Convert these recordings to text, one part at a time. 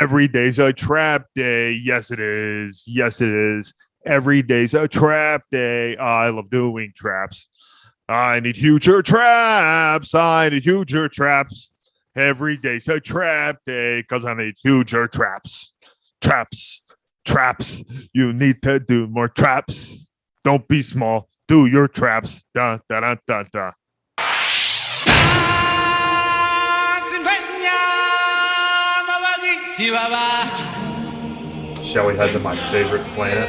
Every day's a trap day. Yes, it is. Yes, it is. Every day's a trap day. I love doing traps. I need future traps. I need future traps. Every day's a trap day because I need future traps. Traps. Traps. You need to do more traps. Don't be small. Do your traps. Da, da, da, da, da. Shall we head to my favorite planet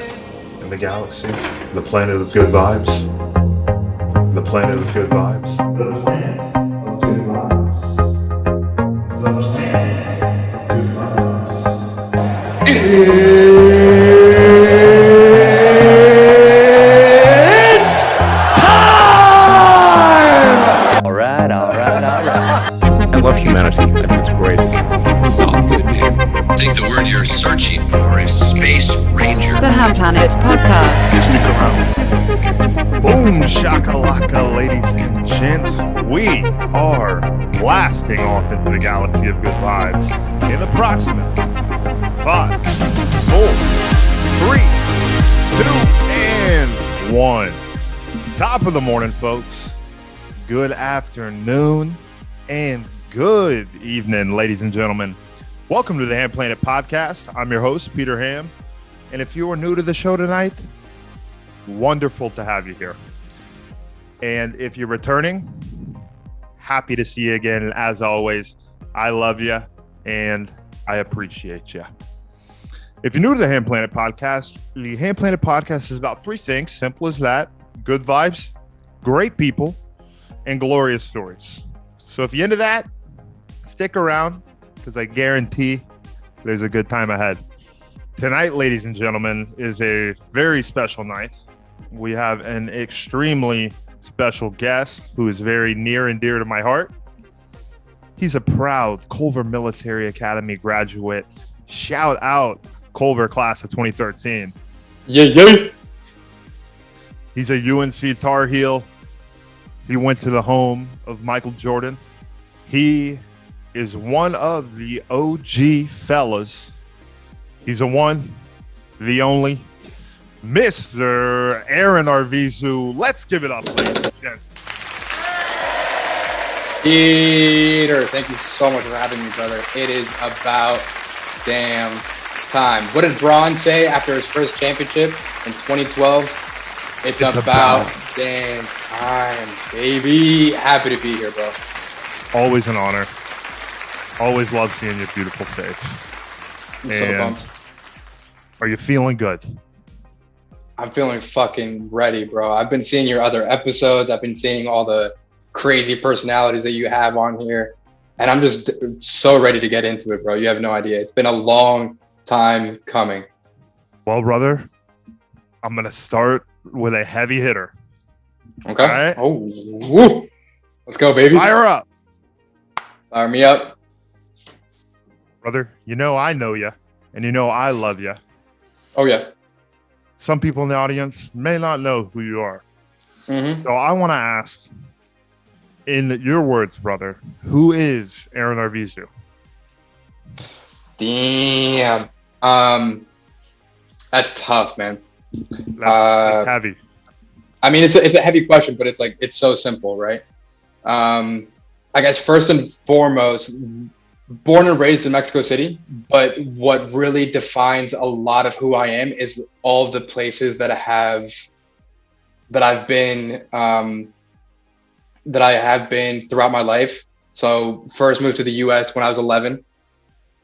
in the galaxy? The planet of good vibes. The planet of good vibes. The planet of good vibes. The planet of good vibes. It's time! All right. I love humanity. I think it's great. It's all good, man. I think the word you're searching for is Space Ranger. The Hamm Planet Podcast. Stick around. Boom shakalaka, ladies and gents. We are blasting off into the galaxy of good vibes in approximate 5, 4, 3, 2, and 1. Top of the morning, folks. Good afternoon and good evening, ladies and gentlemen. Welcome to the Hamm Planet Podcast. I'm your host, Peter Hamm. And if you are new to the show tonight, wonderful to have you here. And if you're returning, happy to see you again. And as always, I love you and I appreciate you. If you're new to the Hamm Planet Podcast, the Hamm Planet Podcast is about 3 things. Simple as that. Good vibes, great people, and glorious stories. So if you're into that, stick around because I guarantee there's a good time ahead. Tonight, ladies and gentlemen, is a very special night. We have an extremely special guest who is very near and dear to my heart. He's a proud Culver Military Academy graduate. Shout out Culver class of 2013. Yeah. He's a UNC Tar Heel. He went to the home of Michael Jordan. He is one of the OG fellas. He's the one, the only, Mr. Aaron Arvizu. Let's give it up, ladies and gents. Peter, thank you so much for having me, brother. It is about damn time. What did Bron say after his first championship in 2012? It's about damn time, baby. Happy to be here, bro. Always an honor. Always love seeing your beautiful face. I'm so pumped. Are you feeling good? I'm feeling fucking ready, bro. I've been seeing your other episodes. I've been seeing all the crazy personalities that you have on here. And I'm just so ready to get into it, bro. You have no idea. It's been a long time coming. Well, brother, I'm going to start with a heavy hitter. Okay. All right? Oh, woo. Let's go, baby. Fire up. Fire me up. Brother, you know I know you, and you know I love you. Oh, yeah. Some people in the audience may not know who you are. Mm-hmm. So I want to ask, in your words, brother, who is Aaron Arvizu? Damn. That's tough, man. That's heavy. I mean, it's a heavy question, but it's so simple, right? I guess first and foremost, born and raised in Mexico City, but what really defines a lot of who I am is all of the places that I have been throughout my life. So first moved to the US when I was 11,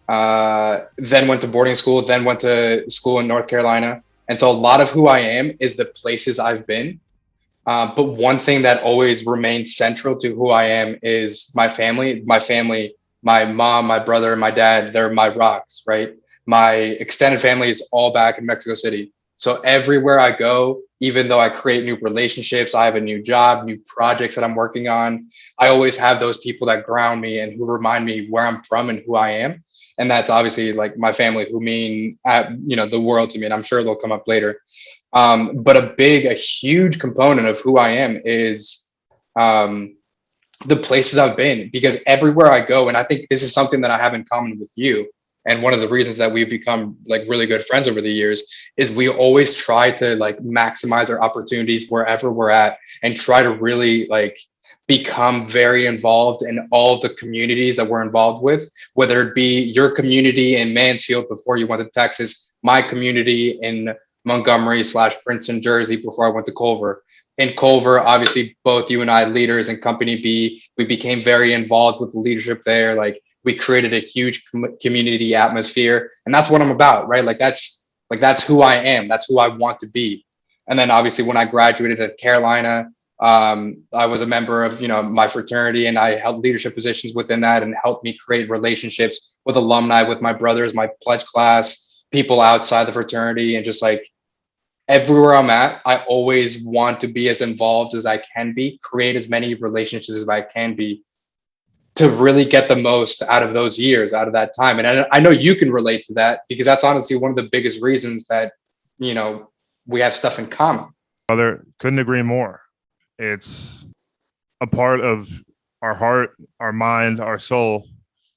then went to boarding school, then went to school in North Carolina. And so a lot of who I am is the places I've been. But one thing that always remains central to who I am is my family, my mom, my brother, and my dad. They're my rocks, right? My extended family is all back in Mexico City. So everywhere I go, even though I create new relationships, I have a new job, new projects that I'm working on, I always have those people that ground me and who remind me where I'm from and who I am. And that's obviously like my family, who mean, the world to me. And I'm sure they'll come up later. But a huge component of who I am is the places I've been, because everywhere I go, and I think this is something that I have in common with you, And one of the reasons that we've become like really good friends over the years is we always try to like maximize our opportunities wherever we're at and try to really like become very involved in all the communities that we're involved with, whether it be your community in Mansfield before you went to Texas, my community in Montgomery/Princeton, Jersey before I went to Culver. In Culver, obviously, both you and I, leaders in Company B, we became very involved with the leadership there. Like we created a huge community atmosphere, and that's what I'm about, right? That's who I am. That's who I want to be. And then obviously, when I graduated at Carolina, I was a member of my fraternity, and I held leadership positions within that, and helped me create relationships with alumni, with my brothers, my pledge class, people outside the fraternity, and just like everywhere I'm at, I always want to be as involved as I can be, create as many relationships as I can be to really get the most out of those years, out of that time. And I know you can relate to that because that's honestly one of the biggest reasons that, we have stuff in common. Brother, couldn't agree more. It's a part of our heart, our mind, our soul,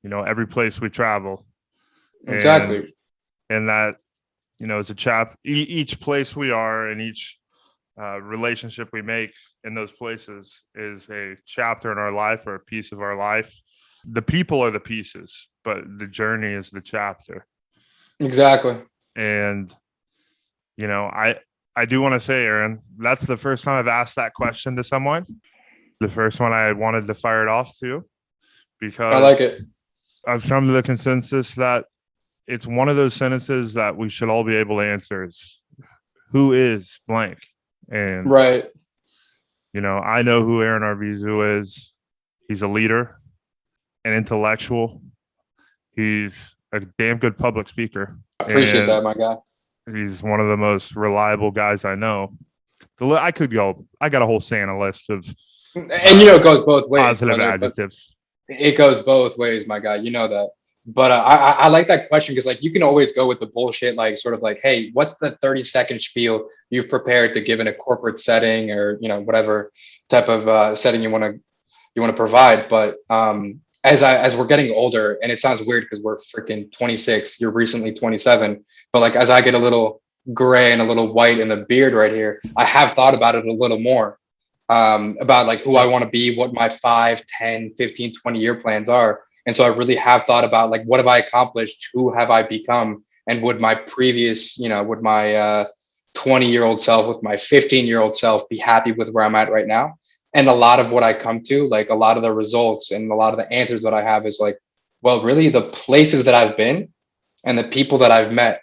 every place we travel. Exactly. And that, it's each place we are and each relationship we make in those places is a chapter in our life or a piece of our life. The people are the pieces, but the journey is the chapter. Exactly. And, I do want to say, Aaron, that's the first time I've asked that question to someone. The first one I wanted to fire it off to, because I like it. I've come to the consensus that it's one of those sentences that we should all be able to answer is, who is blank? And, right. I know who Aaron Arvizu is. He's a leader, an intellectual. He's a damn good public speaker. I appreciate that, my guy. He's one of the most reliable guys I know. I got a whole Santa list of, and it goes both ways. Positive adjectives. It goes both ways, my guy. You know that. But I like that question because like you can always go with the bullshit, like sort of like, hey, what's the 30-second spiel you've prepared to give in a corporate setting or whatever type of setting you want to provide. But as we're getting older, and it sounds weird because we're freaking 26, you're recently 27, but like as I get a little gray and a little white in the beard right here, I have thought about it a little more about like who I want to be, what my 5, 10, 15, 20-year plans are. And so I really have thought about like, what have I accomplished? Who have I become? And would my previous, would my 20-year-old self, with my 15-year-old self be happy with where I'm at right now? And a lot of what I come to, like a lot of the results and a lot of the answers that I have is like, well, really the places that I've been and the people that I've met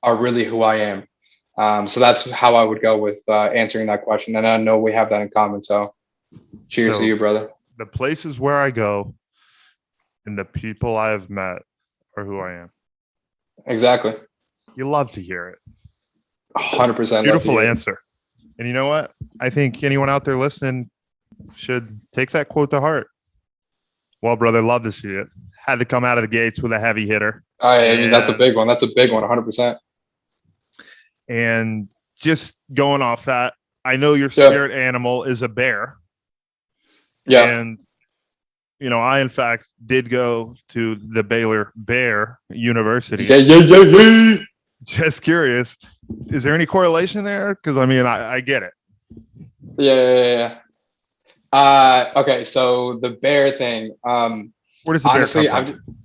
are really who I am. So that's how I would go with answering that question. And I know we have that in common. So cheers to you, brother. The places where I go and the people I have met are who I am. Exactly. You love to hear it. 100%. Beautiful answer. And you know what? I think anyone out there listening should take that quote to heart. Well, brother, love to see it. Had to come out of the gates with a heavy hitter. I mean, that's a big one. That's a big one, 100%. And just going off that, I know your spirit animal is a bear. Yeah. And, I, in fact, did go to the Baylor Bear University. Yeah. Just curious. Is there any correlation there? Because, I get it. Yeah. Okay, so the bear thing. Where does the honestly, bear come from?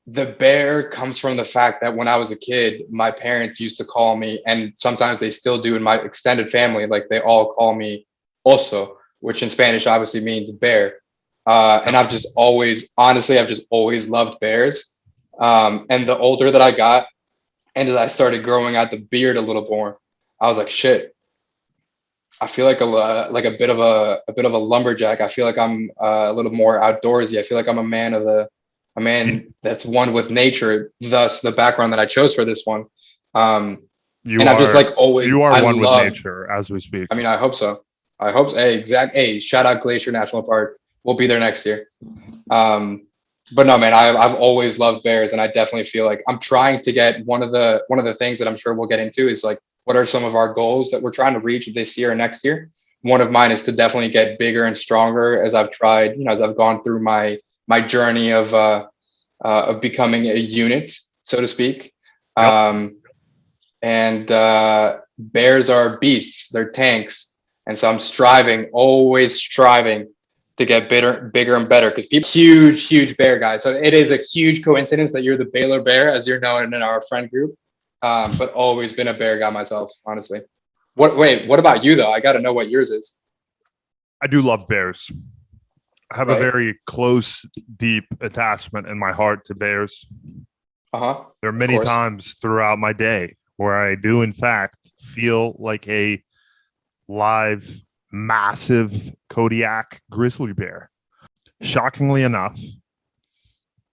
The bear comes from the fact that when I was a kid, my parents used to call me, and sometimes they still do in my extended family, like they all call me oso, which in Spanish obviously means bear. And I've just always loved bears. And the older that I got, and as I started growing out the beard a little more, I was like, shit, I feel like a bit of a lumberjack. I feel like I'm a little more outdoorsy. I feel like I'm a man that's one with nature. Thus, the background that I chose for this one. I've just like always. You are one with nature as we speak. I mean, I hope so. Hey, Hey, shout out Glacier National Park. We'll be there next year. But no, man, I've always loved bears, and I definitely feel like I'm trying to get one of the things that I'm sure we'll get into is like, what are some of our goals that we're trying to reach this year and next year? One of mine is to definitely get bigger and stronger as I've tried, as I've gone through my journey of of becoming a unit, so to speak. Yep. And bears are beasts; they're tanks, and so I'm always striving to get bigger and better because people huge bear guys. So it is a huge coincidence that you're the Baylor Bear, as you're known in our friend group. But always been a bear guy myself, honestly. What about you though? I got to know what yours is. I do love bears. I have a Right. very close, deep attachment in my heart to bears. There are many course. times throughout my day where I do, in fact, feel like a live, massive Kodiak grizzly bear. Shockingly enough,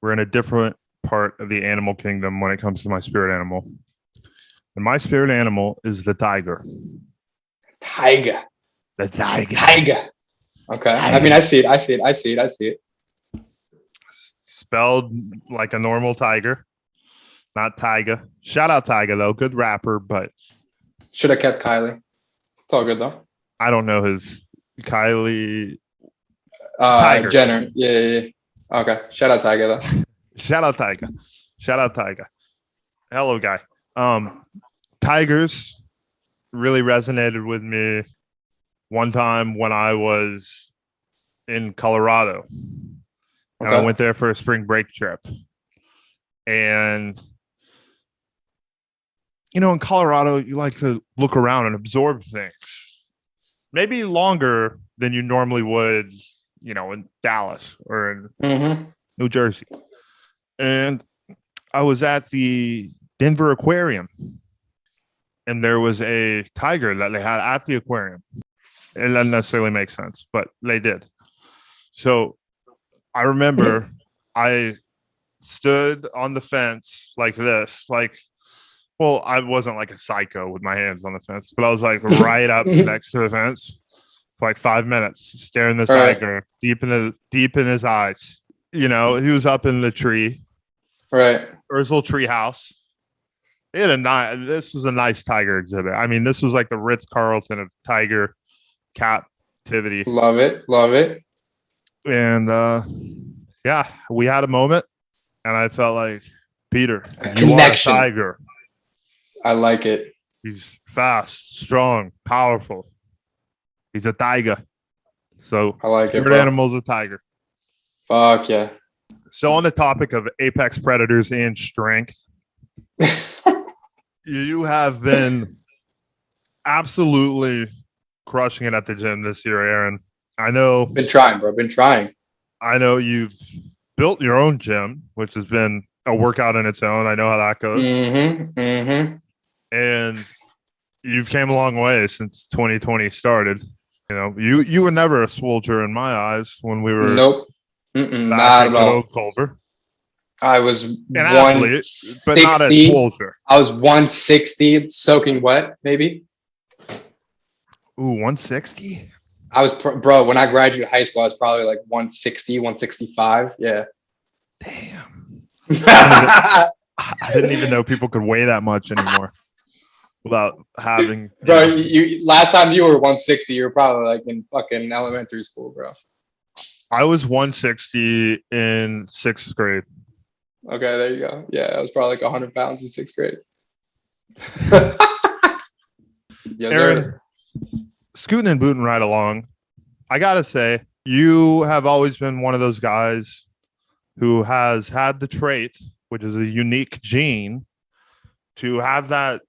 we're in a different part of the animal kingdom when it comes to my spirit animal. And my spirit animal is the tiger. Tiger. The tiger. Tiger. Okay. I mean, I see it. Spelled like a normal tiger, not Tyga. Shout out Tyga though, good rapper, but Should have kept Kylie. It's all good though. I don't know his Kylie Tigers. Jenner. Yeah. Okay. Shout out Tiger though. Shout out Tyga. Hello, guy. Tigers really resonated with me one time when I was in Colorado. And I went there for a spring break trip. And, in Colorado, you like to look around and absorb things. Maybe longer than you normally would, in Dallas or in New Jersey. And I was at the Denver Aquarium. And there was a tiger that they had at the aquarium. It doesn't necessarily make sense, but they did. So I remember I stood on the fence like this, I wasn't like a psycho with my hands on the fence, but I was like right up next to the fence for like 5 minutes, staring this tiger deep in his eyes. He was up in the tree, right, or his little tree house. This was a nice tiger exhibit. I mean, this was like the Ritz-Carlton of tiger captivity. Love it. And we had a moment, and I felt like, Peter, you are a tiger. I like it. He's fast, strong, powerful. He's a tiger. So I like spirit it, bro. animal's a tiger. Fuck yeah. So on the topic of apex predators and strength, you have been absolutely crushing it at the gym this year, Aaron. I know. Been trying, bro. I know you've built your own gym, which has been a workout in its own. I know how that goes. And you've came a long way since 2020 started. You were never a swolger in my eyes when we were Nope. Not at all. Culver. I was An athlete, but not a swolger. I was 160 soaking wet, maybe. Ooh, 160? I was, bro, when I graduated high school, I was probably like 160, 165. Yeah. Damn. I didn't even know people could weigh that much anymore without having. Bro, you last time you were 160, you were probably like in fucking elementary school, bro. I was 160 in 6th grade. Okay, there you go. Yeah, I was probably like 100 pounds in 6th grade. Yes, Aaron, scooting and booting right along. I gotta say, you have always been one of those guys who has had the trait, which is a unique gene, to have that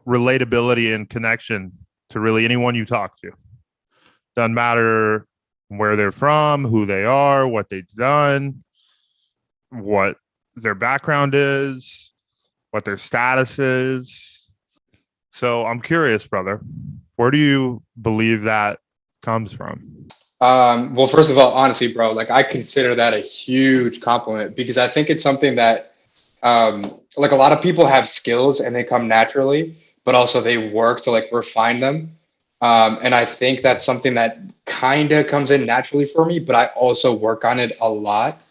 relatability and connection to really anyone you talk to. Doesn't matter where they're from, who they are, what they've done, what their background is, what their status is. So I'm curious, brother, where do you believe that comes from? Well, first of all, honestly, bro, like I consider that a huge compliment because I think it's something that like a lot of people have skills and they come naturally, but also they work to like refine them. And I think that's something that kind of comes in naturally for me, but I also work on it a lot.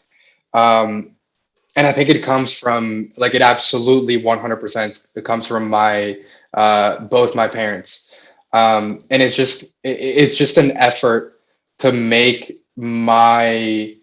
And I think it comes from like, it absolutely 100%, it comes from my, both my parents. And it's just an effort to make my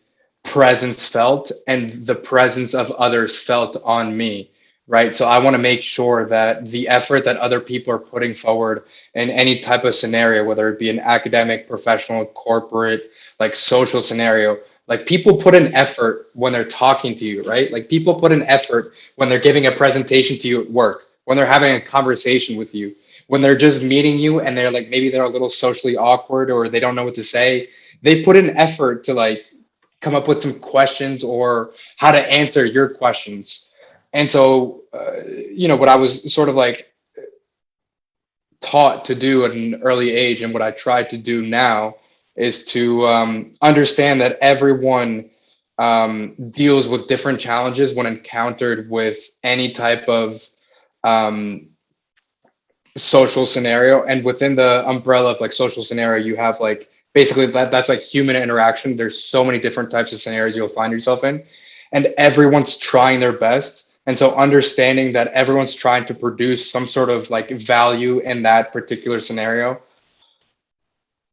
presence felt and the presence of others felt on me, right? So I want to make sure that the effort that other people are putting forward in any type of scenario, whether it be an academic, professional, corporate, like social scenario, like people put an effort when they're talking to you, right? Like people put an effort when they're giving a presentation to you at work, when they're having a conversation with you, when they're just meeting you and they're like, maybe they're a little socially awkward or they don't know what to say. They put an effort to like come up with some questions or how to answer your questions. And so, what I was sort of like taught to do at an early age, and what I try to do now is to understand that everyone deals with different challenges when encountered with any type of um, social scenario. And within the umbrella of like social scenario, you have like basically that's like human interaction. There's so many different types of scenarios you'll find yourself in, and everyone's trying their best. And so understanding that everyone's trying to produce some sort of like value in that particular scenario,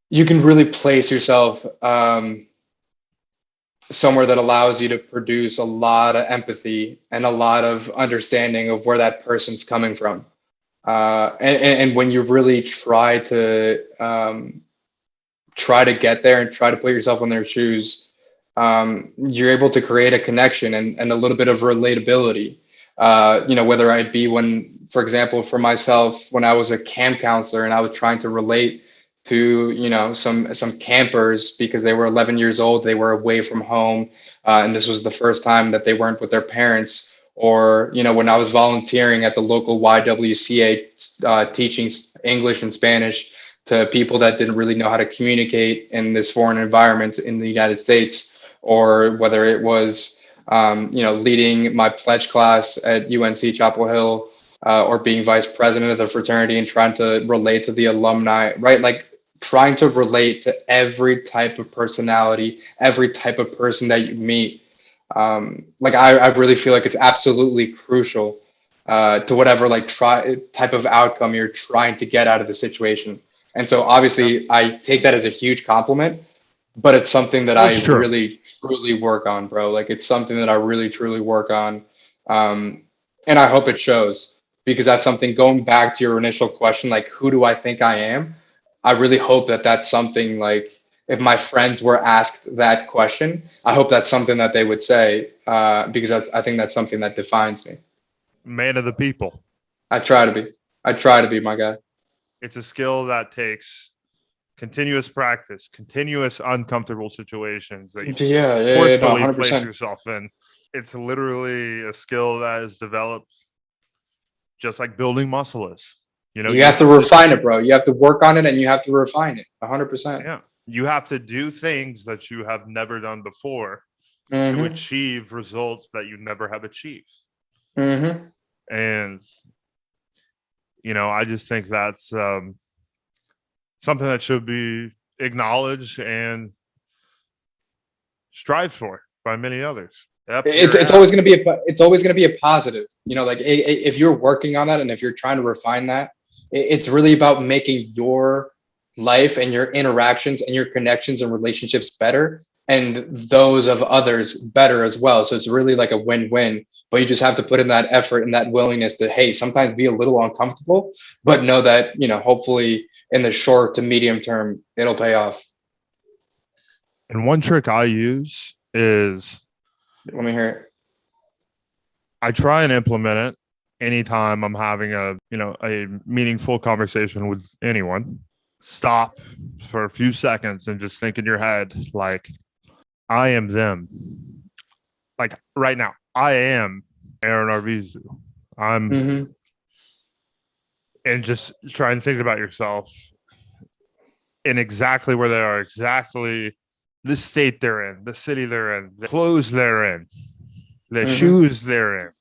you can really place yourself somewhere that allows you to produce a lot of empathy and a lot of understanding of where that person's coming from. And when you really try to get there and try to put yourself in their shoes, you're able to create a connection and a little bit of relatability. Whether it be when, for example, for myself, when I was a camp counselor and I was trying to relate to, some campers because they were 11 years old, they were away from home, and this was the first time that they weren't with their parents. Or, when I was volunteering at the local YWCA, teaching English and Spanish to people that didn't really know how to communicate in this foreign environment in the United States, or whether it was, leading my pledge class at UNC Chapel Hill, or being vice president of the fraternity and trying to relate to the alumni, right? Like trying to relate to every type of personality, every type of person that you meet. I really feel like it's absolutely crucial to whatever type of outcome you're trying to get out of the situation. And so obviously I take that as a huge compliment, but it's something that I really truly work on, bro. Like it's something that I really truly work on. And I hope it shows, because that's something, going back to your initial question, like, who do I think I am? I really hope that that's something, like, if my friends were asked that question, I hope that's something that they would say, because I think that's something that defines me. Man of the people. I try to be, my guy. It's a skill that takes continuous practice, continuous uncomfortable situations that you forcefully place yourself in. It's literally a skill that is developed just like building muscle is. You have to refine it, bro. You have to work on it and you have to refine it 100%. Yeah. You have to do things that you have never done before to achieve results that you never have achieved. Mm-hmm. And, I just think that's something that should be acknowledged and strived for by many others. It's always going to be a positive, if you're working on that and if you're trying to refine that, it's really about making your life and your interactions and your connections and relationships better, and those of others better as well. So it's really like a win-win, but you just have to put in that effort and that willingness to, hey, sometimes be a little uncomfortable, but know that, hopefully in the short to medium term, it'll pay off. And one trick I use is, let me hear it. I try and implement it anytime I'm having a meaningful conversation with anyone. Stop for a few seconds and just think in your head, like, I am them. Like right now, I am Aaron Arvizu. And just try and think about yourself in exactly where they are, exactly the state they're in, the city they're in, the clothes they're in, the shoes they're in.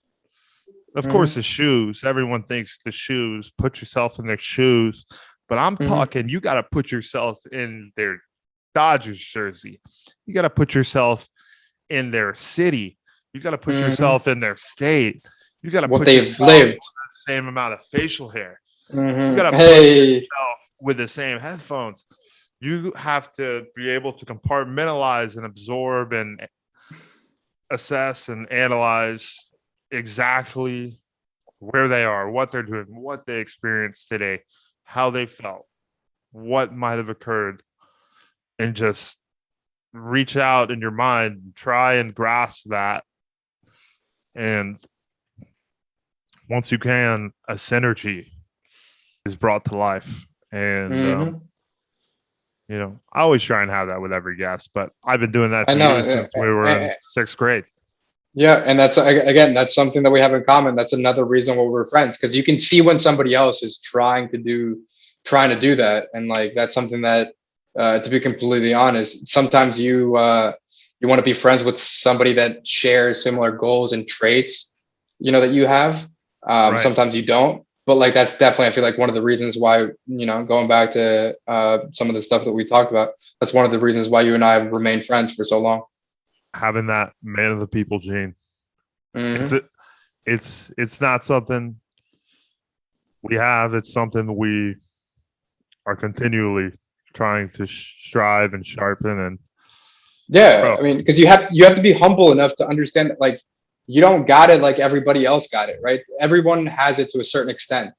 Of course, the shoes. Everyone thinks the shoes. Put yourself in their shoes. But I'm talking, you got to put yourself in their Dodgers jersey. You got to put yourself in their city. You got to put yourself in their state. You got to put yourself with the same amount of facial hair. You got to put yourself with the same headphones. You have to be able to compartmentalize and absorb and assess and analyze exactly where they are, what they're doing, what they experienced today, how they felt, what might have occurred, and just reach out in your mind, try and grasp that. And once you can, a synergy is brought to life. And, I always try and have that with every guest, but I've been doing that I to know. you since we were in sixth grade. Yeah, and that's something that we have in common. That's another reason why we're friends, because you can see when somebody else is trying to do that, and like that's something that, to be completely honest, sometimes you want to be friends with somebody that shares similar goals and traits, that you have. Right. Sometimes you don't, but like that's definitely, I feel like, one of the reasons why, going back to some of the stuff that we talked about, that's one of the reasons why you and I have remained friends for so long. Having that man of the people gene. It's not something we have. It's something we are continually trying to strive and sharpen. And I mean, because you have to be humble enough to understand that, like, you don't got it like everybody else got it, right? Everyone has it to a certain extent.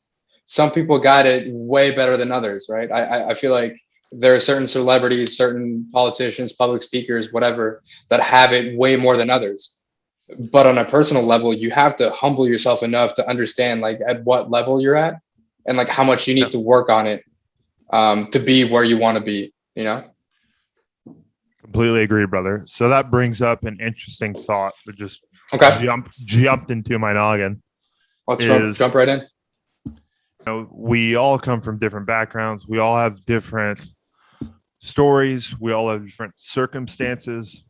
Some people got it way better than others, right? I feel like there are certain celebrities, certain politicians, public speakers, whatever, that have it way more than others. But on a personal level, you have to humble yourself enough to understand, like, at what level you're at and like how much you need to work on it, to be where you want to be, Completely agree, brother. So that brings up an interesting thought that just jumped into my noggin. Let's jump right in. We all come from different backgrounds. We all have different stories. We all have different circumstances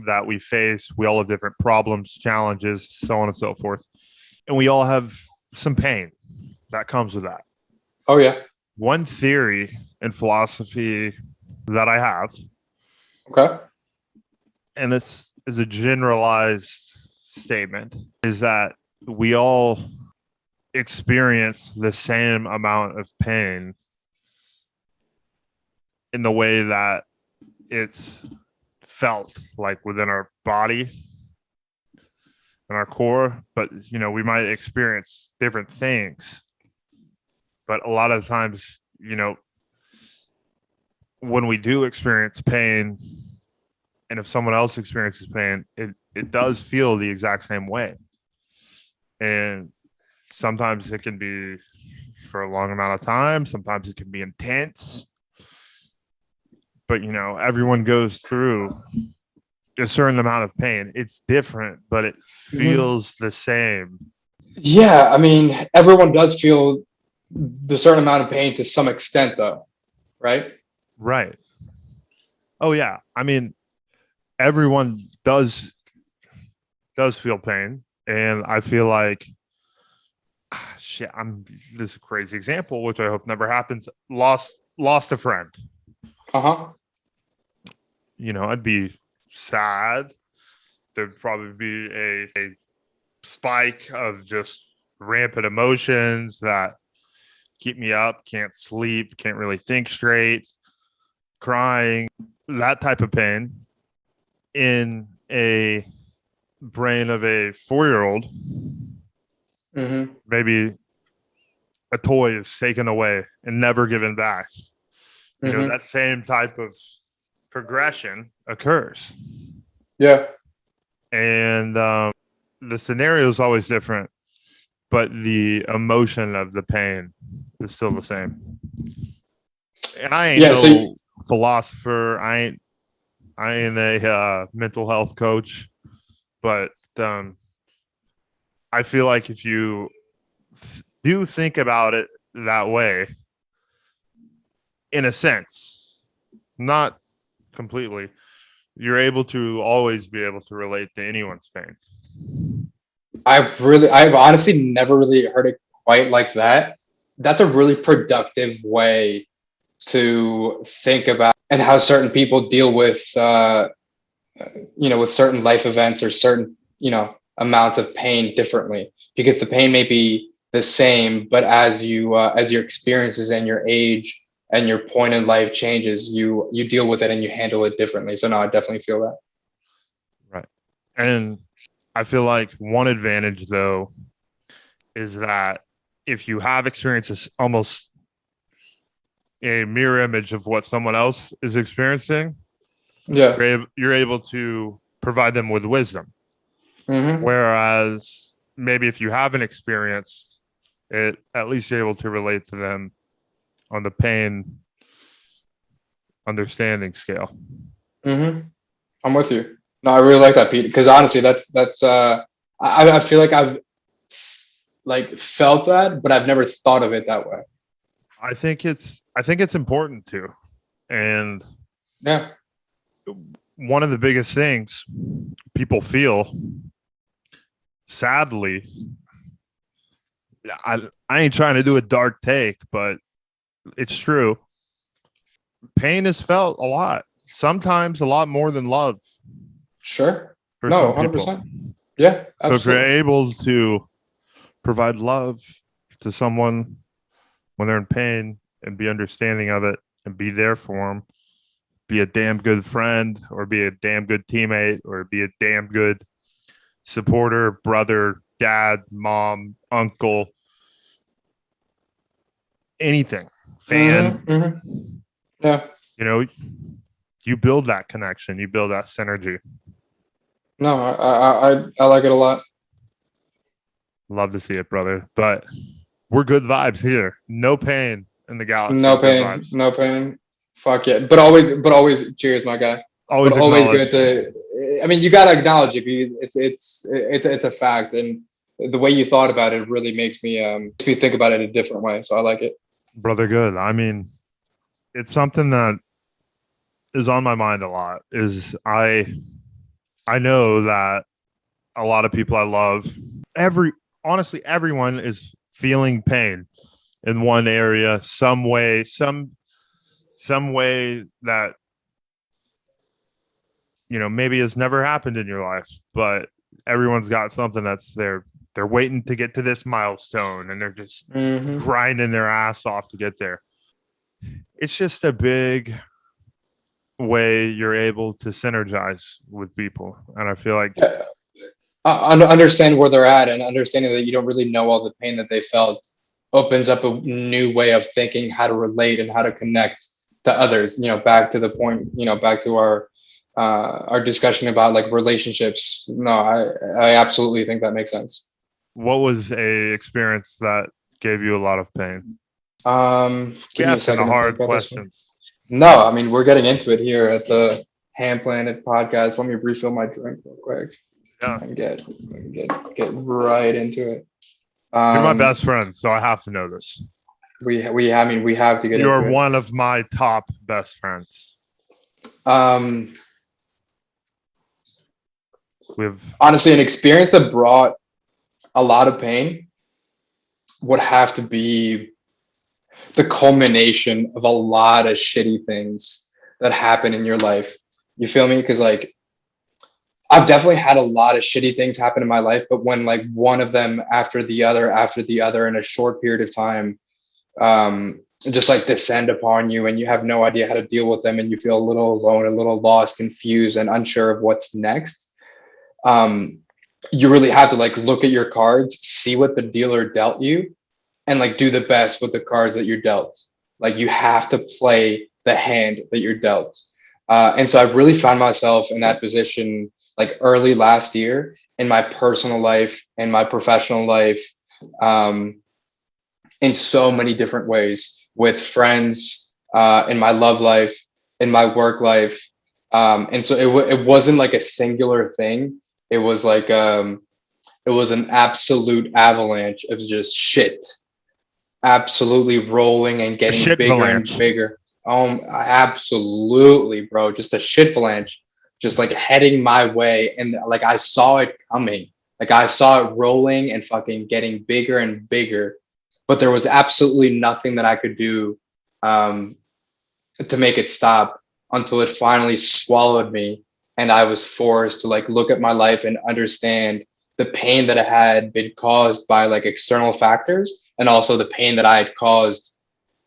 that we face. We all have different problems, challenges, so on and so forth. And we all have some pain that comes with that. Oh, yeah. One theory and philosophy that I have, and this is a generalized statement, is that we all experience the same amount of pain in the way that it's felt, like within our body and our core. But we might experience different things, but a lot of times, when we do experience pain, and if someone else experiences pain, it does feel the exact same way. And sometimes it can be for a long amount of time. Sometimes it can be intense. But, everyone goes through a certain amount of pain. It's different, but it feels the same. Yeah, I mean, everyone does feel the certain amount of pain to some extent, though, right? Right. Oh, yeah. I mean, everyone does feel pain. And I feel like, this is a crazy example, which I hope never happens. Lost a friend. I'd be sad. There'd probably be a spike of just rampant emotions that keep me up, can't sleep, can't really think straight, crying, that type of pain in a brain of a 4-year-old. Maybe a toy is taken away and never given back. That same type of progression occurs. Yeah. And the scenario is always different, but the emotion of the pain is still the same. And I ain't philosopher. I ain't a mental health coach, but I feel like if you do think about it that way, in a sense, not completely, you're able to always be able to relate to anyone's pain. I've honestly never really heard it quite like that. That's a really productive way to think about, and how certain people deal with, with certain life events or certain, amounts of pain differently, because the pain may be the same, but as your experiences and your age and your point in life changes, you deal with it and you handle it differently. So no, I definitely feel that. Right. And I feel like one advantage, though, is that if you have experiences almost a mirror image of what someone else is experiencing, Yeah. you're able to provide them with wisdom. Mm-hmm. Whereas maybe if you haven't experienced it, at least you're able to relate to them on the pain understanding scale. Mm-hmm. I'm with you. No, I really like that, Pete. Because honestly, I feel like I've like felt that, but I've never thought of it that way. I think it's important to. And Yeah. one of the biggest things people feel, sadly, I ain't trying to do a dark take, but it's true. Pain is felt a lot, sometimes a lot more than love Sure. for No, some 100%. people. Yeah, So if you're absolutely. able to provide love to someone when they're in pain and be understanding of it and be there for them, be a damn good friend or be a damn good teammate or be a damn good supporter, brother, dad, mom, uncle, anything, fan, Mm-hmm. Mm-hmm. Yeah. you know, you build that connection, you build that synergy. No, I like it a lot. Love to see it, brother. But we're good vibes here. No pain in the galaxy. No Good pain, vibes. no pain. Fuck yeah. But always cheers, my guy. But Always always acknowledge. good to. I mean, you gotta acknowledge it. Because it's a fact, and the way you thought about it really makes me think about it a different way. So I like it. Brother, good. I mean, it's something that is on my mind a lot. Is I know that a lot of people I love, honestly, everyone is feeling pain in one area, some way, some way that maybe has never happened in your life, but everyone's got something that's they're waiting to get to this milestone and they're just Mm-hmm. grinding their ass off to get there. It's just a big way you're able to synergize with people. And I feel like Yeah. Understand where they're at and understanding that you don't really know all the pain that they felt opens up a new way of thinking how to relate and how to connect to others. Back to the point, back to our discussion about like relationships. No, I absolutely think that makes sense. what was a experience that gave you a lot of pain? We Give me a asking the second to think hard about this one. questions. No, I mean we're getting into it here at the Hamm Planet Podcast. Let me refill my drink real quick Yeah. and get right into it. You're my best friend, so I have to know this. I mean we have to get You're into it. one of my top best friends. We've Honestly, an experience that brought a lot of pain would have to be the culmination of a lot of shitty things that happen in your life. You feel me? Because like I've definitely had a lot of shitty things happen in my life, but when like one of them after the other in a short period of time, just like descend upon you and you have no idea how to deal with them and you feel a little alone, a little lost, confused, and unsure of what's next. You really have to like look at your cards, see what the dealer dealt you, and like do the best with the cards that you're dealt. Like you have to play the hand that you're dealt. And so I really found myself in that position like early last year in my personal life and my professional life, in so many different ways with friends, in my love life, in my work life. And so it wasn't like a singular thing. It was like it was an absolute avalanche of just shit, absolutely rolling and getting shit bigger and avalanche. bigger. Absolutely, bro. Just a shit avalanche, just like heading my way. And like I saw it coming. Like I saw it rolling and fucking getting bigger and bigger. But there was absolutely nothing that I could do to make it stop until it finally swallowed me. And I was forced to like look at my life and understand the pain that had been caused by like external factors and also the pain that I had caused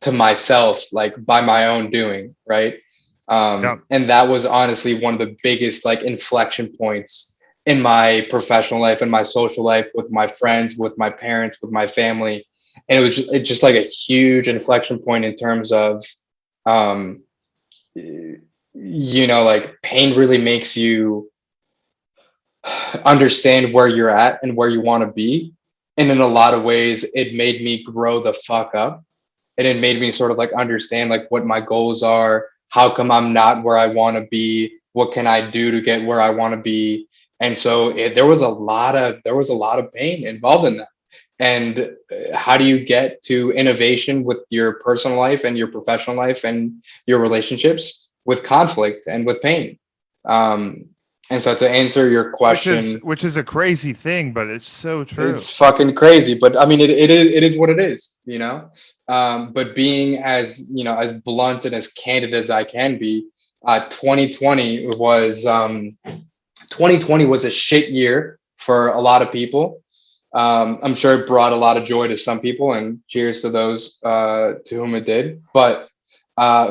to myself, like by my own doing, right? Yeah. And that was honestly one of the biggest like inflection points in my professional life, in my social life, with my friends, with my parents, with my family. And it's just like a huge inflection point in terms of, um, like pain really makes you understand where you're at and where you want to be. And in a lot of ways, it made me grow the fuck up. And it made me sort of like understand like what my goals are, how come I'm not where I want to be, what can I do to get where I want to be. And so there was a lot of pain involved in that. And how do you get to innovation with your personal life and your professional life and your relationships with conflict and with pain? And so to answer your question, which is a crazy thing, but it's so true. it's fucking crazy. But I mean, it is what it is, But being as blunt and as candid as I can be, 2020 was 2020 was a shit year for a lot of people. I'm sure it brought a lot of joy to some people, and cheers to those to whom it did. But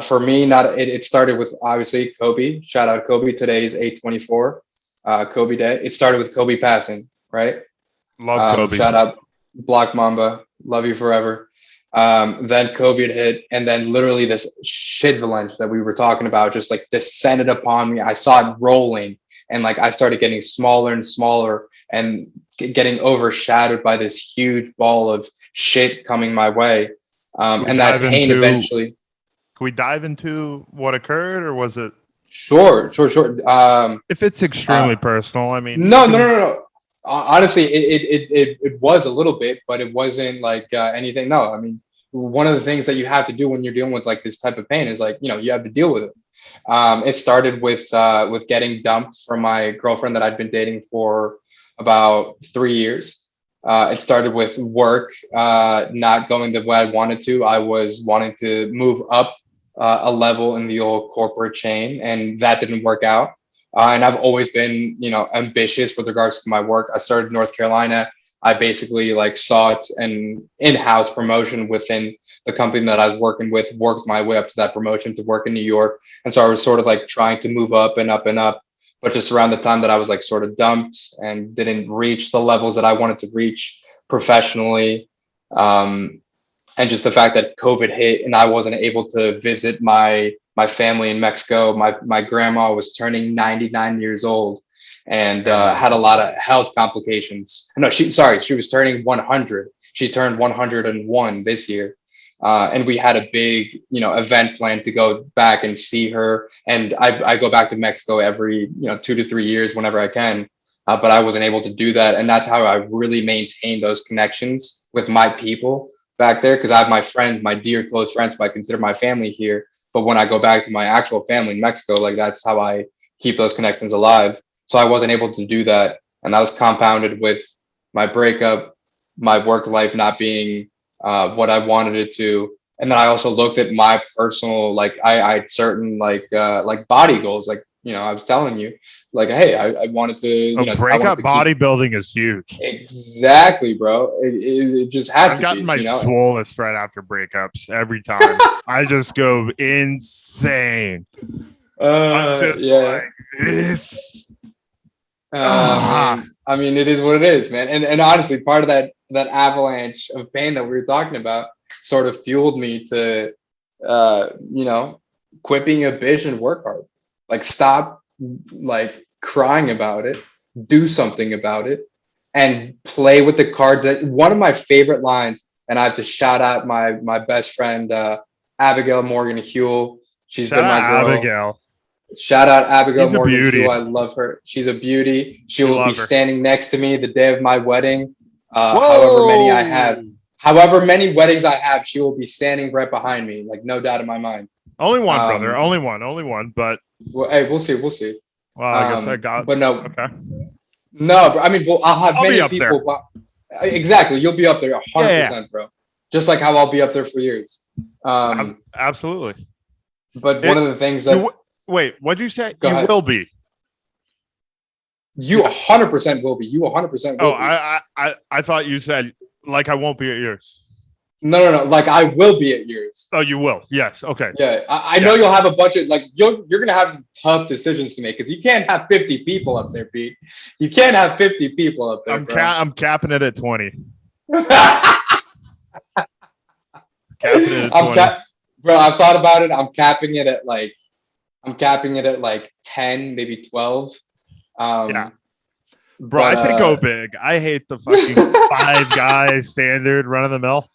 for me, it started with obviously Kobe. Shout out Kobe. Today is 8/24, Kobe Day. It started with Kobe passing, right? Love Kobe. Shout out Black Mamba. Love you forever. Then COVID hit, and then literally this shit avalanche that we were talking about just like descended upon me. I saw it rolling, and like I started getting smaller and smaller and getting overshadowed by this huge ball of shit coming my way. And that pain eventually. Can we dive into what occurred, or was it? Sure. If it's extremely personal, I mean, No. Honestly, it was a little bit, but it wasn't like anything. No, I mean, one of the things that you have to do when you're dealing with like this type of pain is like, you have to deal with it. It started with getting dumped from my girlfriend that I'd been dating for about 3 years. It started with work not going the way I wanted to. I was wanting to move up a level in the old corporate chain, and that didn't work out. And I've always been, ambitious with regards to my work. I started in North Carolina. I basically like sought an in-house promotion within the company that I was working with, worked my way up to that promotion to work in New York. And so I was sort of like trying to move up and up and up. But just around the time that I was like sort of dumped and didn't reach the levels that I wanted to reach professionally, and just the fact that COVID hit and I wasn't able to visit my family in Mexico. My grandma was turning 99 years old and had a lot of health complications. No, she was turning 100. She turned 101 this year. And we had a big, event planned to go back and see her. And I go back to Mexico every, 2 to 3 years whenever I can. But I wasn't able to do that. And that's how I really maintain those connections with my people back there. Because I have my friends, my dear close friends, who I consider my family here. But when I go back to my actual family in Mexico, like that's how I keep those connections alive. So I wasn't able to do that. And that was compounded with my breakup, my work life not being what I wanted it to. And then I also looked at my personal, like I had certain like body goals. Like, I was telling you, like, hey, I wanted to, breakup bodybuilding is huge. Exactly, bro. It just had to be. I've gotten my swollest right after breakups every time. I just go insane. I'm just like this. Man, I mean, it is what it is, man. And honestly, part of that avalanche of pain that we were talking about sort of fueled me to, quit being a bitch and work hard. Like, stop, like, crying about it, do something about it, and play with the cards. That one of my favorite lines, and I have to shout out my best friend, Abigail Morgan Huell. She's been my girl. Abigail. Shout out Abigail She's Morgan a beauty. Huell. I love her. She's a beauty. She will be standing next to me the day of my wedding. However many weddings I have, she will be standing right behind me. Like, no doubt in my mind. Only one, brother. Only one. But hey, we'll see. Well, I guess I got. But no. Okay. No, I mean, I'll have many people. Exactly, you'll be up there 100%, bro. Just like how I'll be up there for years. Absolutely. But one of the things that wait, what'd you say? You will be. You 100% will be. You 100% will be. I thought you said like I won't be at yours. No. Like I will be at yours. Oh, you will. Yes. Okay. Yeah, I know you'll have a bunch of like you're gonna have some tough decisions to make because you can't have 50 people up there, Pete. You can't have 50 people up there, I'm capping it at 20. bro. Capping it at 20. Bro, I've thought about it. I'm capping it at like 10, maybe 12. Yeah. Bro, I say go big. I hate the fucking 5 guy standard run of the mill.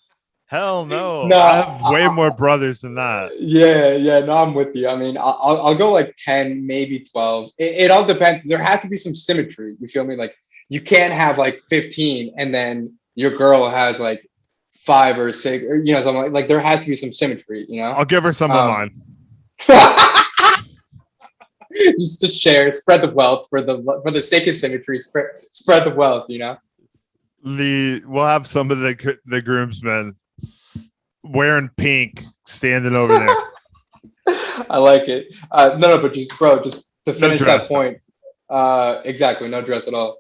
Hell no. No, I have way more brothers than that. Yeah. No, I'm with you. I mean, I'll go like 10, maybe 12. It all depends. There has to be some symmetry. You feel me? Like you can't have like 15 and then your girl has like 5 or 6 or something like there has to be some symmetry. I'll give her some of mine. Just share, spread the wealth for the sake of symmetry. Spread the wealth. We'll have some of the groomsmen wearing pink standing over there. I like it. No, but just to finish No that point. Exactly, no dress at all.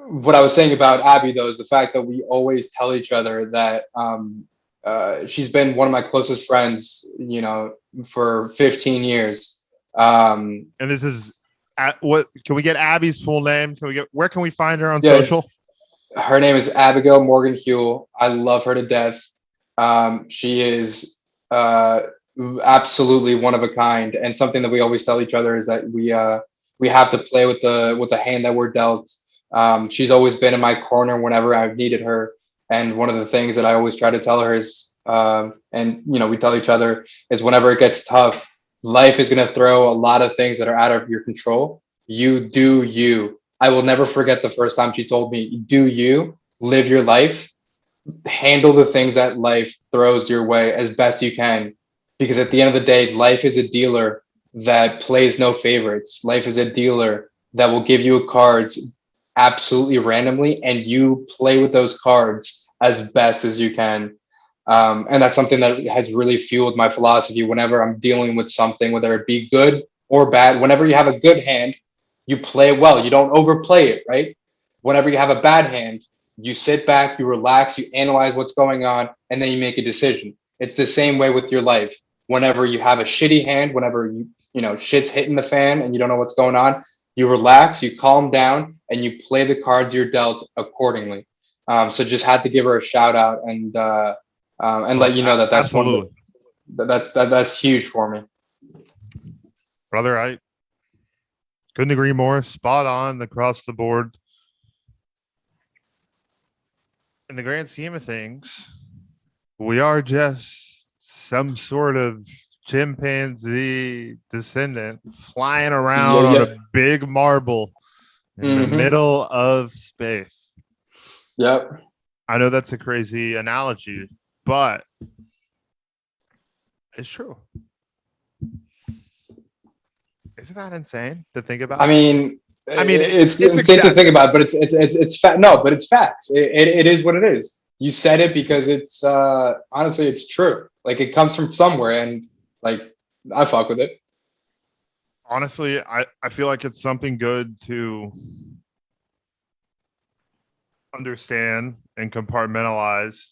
What I was saying about Abby though is the fact that we always tell each other that she's been one of my closest friends, for 15 years. And this is what can we get Abby's full name? Where can we find her on social? Her name is Abigail Morgan Huell. I love her to death. She is absolutely one of a kind, and something that we always tell each other is that we have to play with the hand that we're dealt. She's always been in my corner whenever I've needed her, and one of the things that I always try to tell her is, we tell each other is whenever it gets tough, life is going to throw a lot of things that are out of your control. You do you. I will never forget the first time she told me, do you, live your life, handle the things that life throws your way as best you can. Because at the end of the day, life is a dealer that plays no favorites. Life is a dealer that will give you cards absolutely randomly, and you play with those cards as best as you can. And that's something that has really fueled my philosophy whenever I'm dealing with something, whether it be good or bad. Whenever you have a good hand, you play it well. You don't overplay it, right? Whenever you have a bad hand, you sit back, you relax, you analyze what's going on, and then you make a decision. It's the same way with your life. Whenever you have a shitty hand, whenever shit's hitting the fan and you don't know what's going on, you relax, you calm down, and you play the cards you're dealt accordingly. So just had to give her a shout out and let you know that's absolutely that's huge for me, brother. I couldn't agree more. Spot on across the board. In the grand scheme of things, we are just some sort of chimpanzee descendant flying around on a big marble in the middle of space. Yep. I know that's a crazy analogy, but it's true. Isn't that insane to think about? I mean, it's insane to think about, but it's fact. No, but it's facts. It is what it is. You said it because it's honestly it's true. Like it comes from somewhere, and like I fuck with it. Honestly, I feel like it's something good to understand and compartmentalize,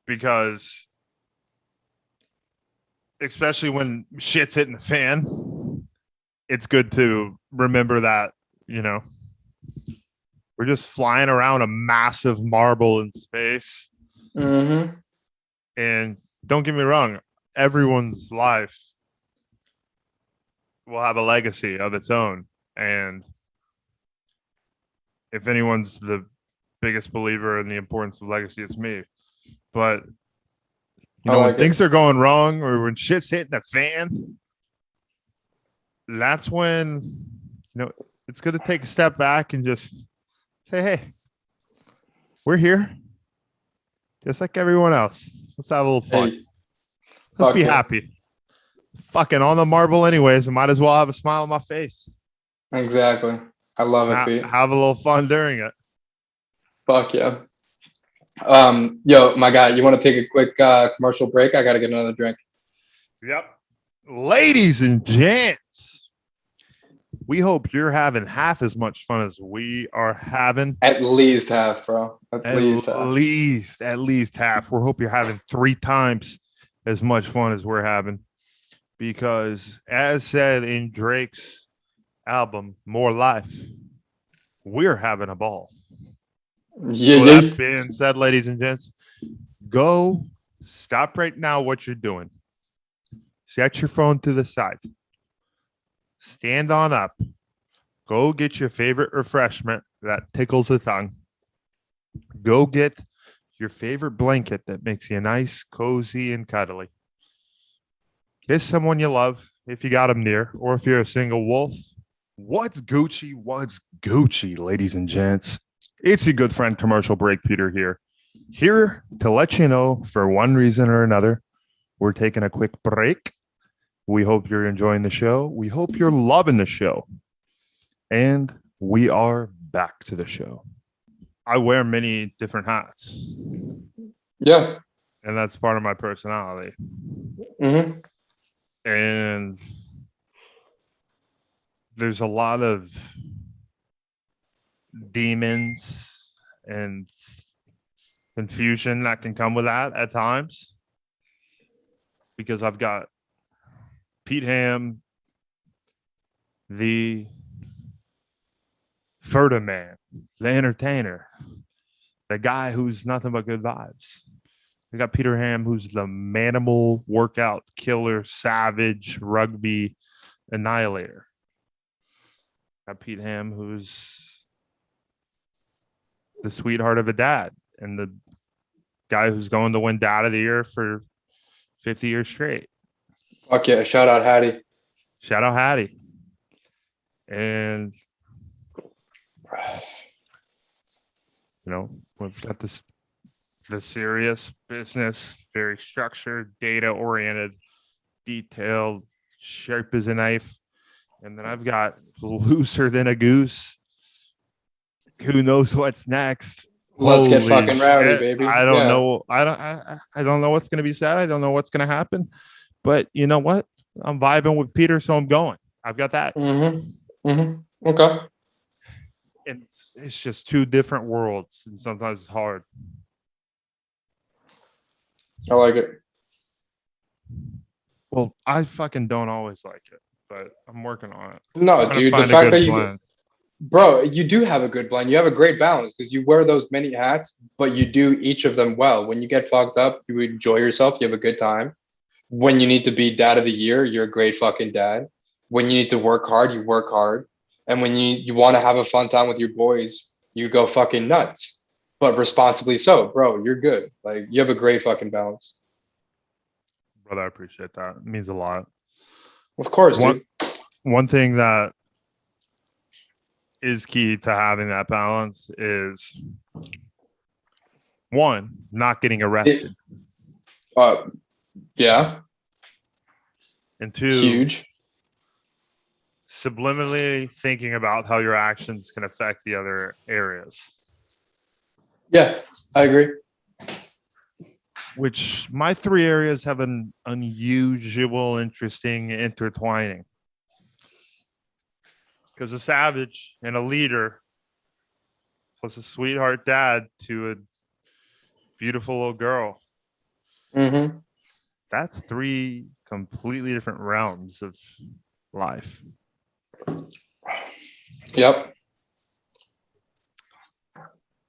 because especially when shit's hitting the fan, it's good to remember that, we're just flying around a massive marble in space. Mm-hmm. And don't get me wrong, everyone's life will have a legacy of its own. And if anyone's the biggest believer in the importance of legacy, it's me. But when things are going wrong or when shit's hitting the fan, that's when it's good to take a step back and just say, hey, we're here just like everyone else. Let's have a little fun. Hey, let's be happy. Fucking on the marble anyways, I might as well have a smile on my face. Exactly. I love it, Pete. Have a little fun during it. Fuck yeah. Yo, my guy, you want to take a quick commercial break? I gotta get another drink. Yep. Ladies and gents, We hope you're having half as much fun as we are having. At least half, bro. At least half. We hope you're having 3 times as much fun as we're having. Because as said in Drake's album, More Life, we're having a ball. Yeah, So yeah. that being said, ladies and gents, go stop right now what you're doing. Set your phone to the side. Stand on up. Go get your favorite refreshment that tickles the tongue. Go get your favorite blanket that makes you nice, cozy, and cuddly. Kiss someone you love if you got them near, or if you're a single wolf. What's Gucci? What's Gucci, ladies and gents? It's your good friend Commercial Break Peter here to let you know, for one reason or another, we're taking a quick break. We hope you're enjoying the show. We hope you're loving the show. And we are back to the show. I wear many different hats. Yeah. And that's part of my personality. Mm-hmm. And there's a lot of demons and confusion that can come with that at times. Because I've got Pete Hamm, the Ferda man, the entertainer, the guy who's nothing but good vibes. We got Peter Hamm, who's the manimal, workout killer, savage, rugby annihilator. Got Pete Hamm, who's the sweetheart of a dad and the guy who's going to win Dad of the Year for 50 years straight. Fuck yeah. Shout out Hattie. Shout out Hattie. And, you know, we've got the serious business, very structured, data-oriented, detailed, sharp as a knife. And then I've got looser than a goose. Who knows what's next? Let's get Holy fucking rowdy, shit. baby. I don't Yeah. know. I don't know what's going to be said. I don't know what's going to happen. But you know what? I'm vibing with Peter, so I'm going. I've got that. Mm-hmm. Mm-hmm. Okay. It's just 2 different worlds, and sometimes it's hard. I like it. Well, I fucking don't always like it, but I'm working on it. No, I'm gonna dude, the find a fact good that you, blend. bro, you do have a good blend. You have a great balance because you wear those many hats, but you do each of them well. When you get fucked up, you enjoy yourself. You have a good time. When you need to be Dad of the Year, you're a great fucking dad. When you need to work hard, you work hard. And when you want to have a fun time with your boys, you go fucking nuts. But responsibly so, bro. You're good. Like, you have a great fucking balance. Brother, I appreciate that. It means a lot. Of course, dude. One thing that is key to having that balance is, one, not getting arrested. Yeah. And 2, Huge. subliminally thinking about how your actions can affect the other areas. Yeah, I agree. Which my 3 areas have an unusual, interesting intertwining. Because a savage and a leader plus a sweetheart dad to a beautiful little girl. Mm-hmm. That's 3 completely different realms of life. Yep.